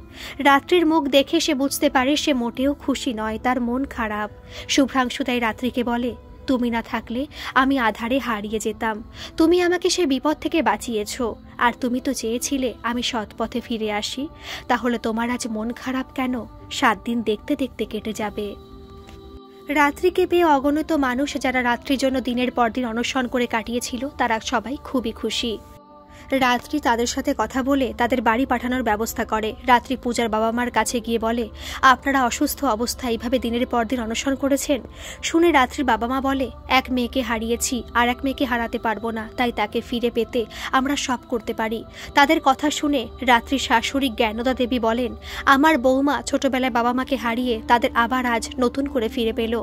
রাত্রির মুখ দেখে সে বুঝতে পারে সে মোটেও খুশি নয়, তার মন খারাপ। শুভ্রাংশু তাই রাত্রিকে বলে, তুমি না থাকলে আমি আধারে হারিয়ে যেতাম। তুমি আমাকে সে বিপদ থেকে বাঁচিয়েছ, আর তুমি তো চেয়েছিলে আমি সৎ পথে ফিরে আসি। তাহলে তোমার আজ মন খারাপ কেন? 7 দিন দেখতে দেখতে কেটে যাবে। রাত্রিকে পেয়ে অগণিত মানুষ যারা রাত্রির জন্য দিনের পর দিন অনশন করে কাটিয়েছিল তারা সবাই খুবই খুশি। রাত্রি তাদের সাথে কথা বলে তাদের বাড়ি পাঠানোর ব্যবস্থা করে। রাত্রি পূজার বাবা মার কাছে গিয়ে বলে, আপনারা অসুস্থ অবস্থায় এইভাবে দিনের পর দিন অনশন করেছেন। শুনে রাত্রির বাবা মা বলে, এক মেয়েকে হারিয়েছি, আর এক মেয়েকে হারাতে পারবো না, তাই তাকে ফিরে পেতে আমরা সব করতে পারি। তাদের কথা শুনে রাত্রির শাশুড়ি জ্ঞানদা দেবী বলেন, আমার বৌমা ছোটবেলায় বাবা মাকে হারিয়ে তাদের আবার আজ নতুন করে ফিরে পেল।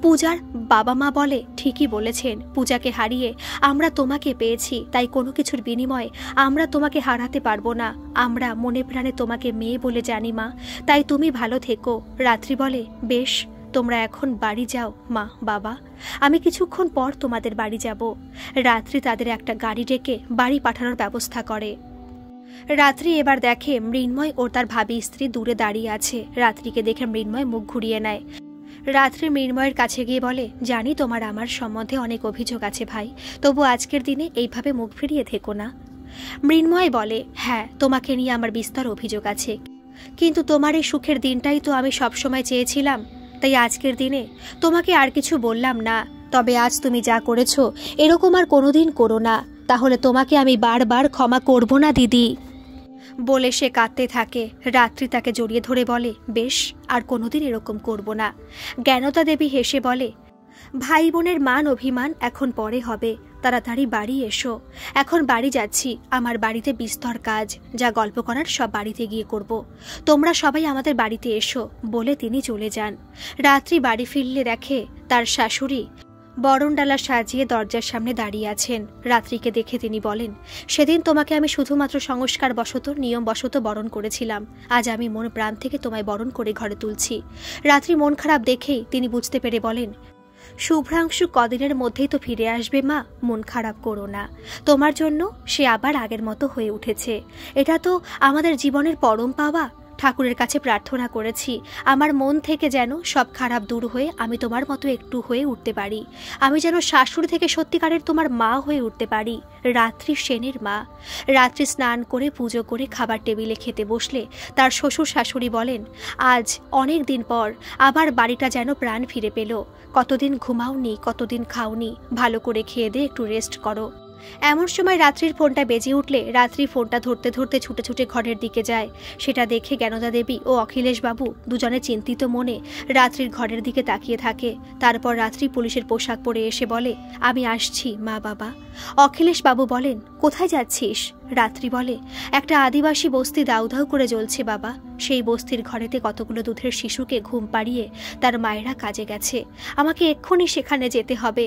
পূজার বাবা মা বলে, ঠিকই বলেছেন, পূজাকে হারিয়ে আমরা তোমাকে পেয়েছি, তাই কোনো কিছুর বিনিময়ে আমরা তোমাকে হারাতে পারবো না। আমরা মনে প্রাণে তোমাকে মেয়ে বলে জানি মা, তাই তুমি ভালো থেকো। রাত্রি বলে, বেশ, তোমরা এখন বাড়ি যাও মা বাবা, আমি কিছুক্ষণ পর তোমাদের বাড়ি যাব। রাত্রি তাদের একটা গাড়ি ডেকে বাড়ি পাঠানোর ব্যবস্থা করে। রাত্রি এবার দেখে মৃন্ময় ও তার ভাবি স্ত্রী দূরে দাঁড়িয়ে আছে। রাত্রিকে দেখে মৃন্ময় মুখ ঘুরিয়ে নেয়। রাত্রি মৃন্ময়ের কাছে গিয়ে বলে, জানি তোমার আমার সম্বন্ধে অনেক অভিযোগ আছে ভাই, তবু আজকের দিনে এইভাবে মুখ ফিরিয়ে থেকো না। মৃন্ময় বলে, হ্যাঁ, তোমাকে নিয়ে আমার বিস্তর অভিযোগ আছে, কিন্তু তোমার এই সুখের দিনটাই তো আমি সবসময় চেয়েছিলাম, তাই আজকের দিনে তোমাকে আর কিছু বললাম না। তবে আজ তুমি যা করেছো এরকম আর কোনোদিন করো না, তাহলে তোমাকে আমি বারবার ক্ষমা করব না দিদি বলে সে কাঁদতে থাকে। রাত্রি তাকে জড়িয়ে ধরে বলে, বেশ, আর কোনোদিন এরকম করব না। জ্ঞানদা দেবী হেসে বলে, ভাই বোনের মান অভিমান এখন পরে হবে, তাড়াতাড়ি বাড়ি এসো। এখন বাড়ি যাচ্ছি, আমার বাড়িতে বিস্তর কাজ, যা গল্প করার সব বাড়িতে গিয়ে করব। তোমরা সবাই আমাদের বাড়িতে এসো বলে তিনি চলে যান। রাত্রি বাড়ি ফিরলে দেখে তার শাশুড়ি বরণডালা সাজিয়ে দরজার সামনে দাঁড়িয়ে আছেন। রাত্রিকে দেখে তিনি বলেন, সেদিন তোমাকে আমি শুধুমাত্র সংস্কার বশত নিয়ম বশত বরণ করেছিলাম, আজ আমি মন প্রাণ থেকে তোমায় বরণ করে ঘরে তুলছি। রাত্রি মন খারাপ দেখেই তিনি বুঝতে পেরে বলেন, শুভ্রাংশু কদিনের মধ্যেই তো ফিরে আসবে মা, মন খারাপ করো না, তোমার জন্য সে আবার আগের মতো হয়ে উঠেছে। এটা তো আমাদের জীবনের পরম পাওয়া। ঠাকুরের কাছে প্রার্থনা করেছি আমার মন থেকে যেন সব খারাপ দূর হয়ে আমি তোমার মতো একটু হয়ে উঠতে পারি, আমি যেন শাশুড়ি থেকে সত্যিকারের তোমার মা হয়ে উঠতে পারি, রাত্রি সেনের মা। রাত্রি স্নান করে পুজো করে খাবার টেবিলে খেতে বসলে তার শ্বশুর শাশুড়ি বলেন, আজ অনেক দিন পর আবার বাড়িটা যেন প্রাণ ফিরে পেল। কতদিন ঘুমাওনি, কতদিন খাওনি, ভালো করে খেয়ে দিয়ে একটু রেস্ট করো। এমন সময় রাত্রির ফোনটা বেজে উঠলে রাত্রি ফোনটা ধরতে ধরতে ছুটে ছুটে ঘরের দিকে যায়। সেটা দেখে জ্ঞানদা দেবী ও অখিলেশ বাবু দুজনে চিন্তিত মনে রাত্রির ঘরের দিকে তাকিয়ে থাকে। তারপর রাত্রি পুলিশের পোশাক পরে এসে বলে, আমি আসছি মা বাবা। অখিলেশ বাবু বলেন, কোথায় যাচ্ছিস? রাত্রি বলে, একটা আদিবাসী বস্তি দাউ দাউ করে জ্বলছে বাবা, সেই বস্তির ঘরেতে কতগুলো দুধের শিশুকে ঘুম পাড়িয়ে তার মায়েরা কাজে গেছে, আমাকে এক্ষুনি সেখানে যেতে হবে,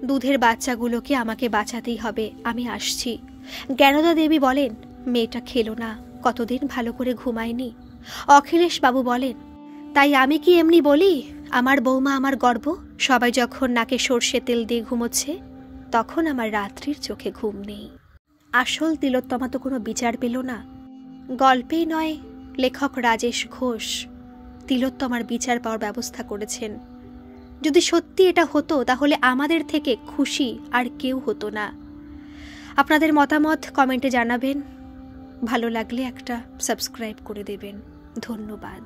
দুধের বাচ্চাগুলোকে আমাকে বাঁচাতেই হবে, আমি আসছি। জ্ঞানদা দেবী বলেন, মেয়েটা খেলো না, কতদিন ভালো করে ঘুমায়নি। অখিলেশ বাবু বলেন, তাই আমি কি এমনি বলি, আমার বৌমা আমার গর্ব? সবাই যখন নাকে সর্ষে তেল দিয়ে ঘুমোচ্ছে, তখন আমার রাত্রির চোখে ঘুম নেই। আসল তিলোত্তমা তো কোনো বিচার পেল না। গল্পেই নয়, লেখক রাজেশ ঘোষ তিলোত্তমার বিচার পাওয়ার ব্যবস্থা করেছেন। যদি সত্যি এটা হতো তাহলে আমাদের থেকে খুশি আর কেউ হতো না। আপনাদের মতামত কমেন্টে জানাবেন, ভালো লাগলে একটা সাবস্ক্রাইব করে দেবেন। ধন্যবাদ।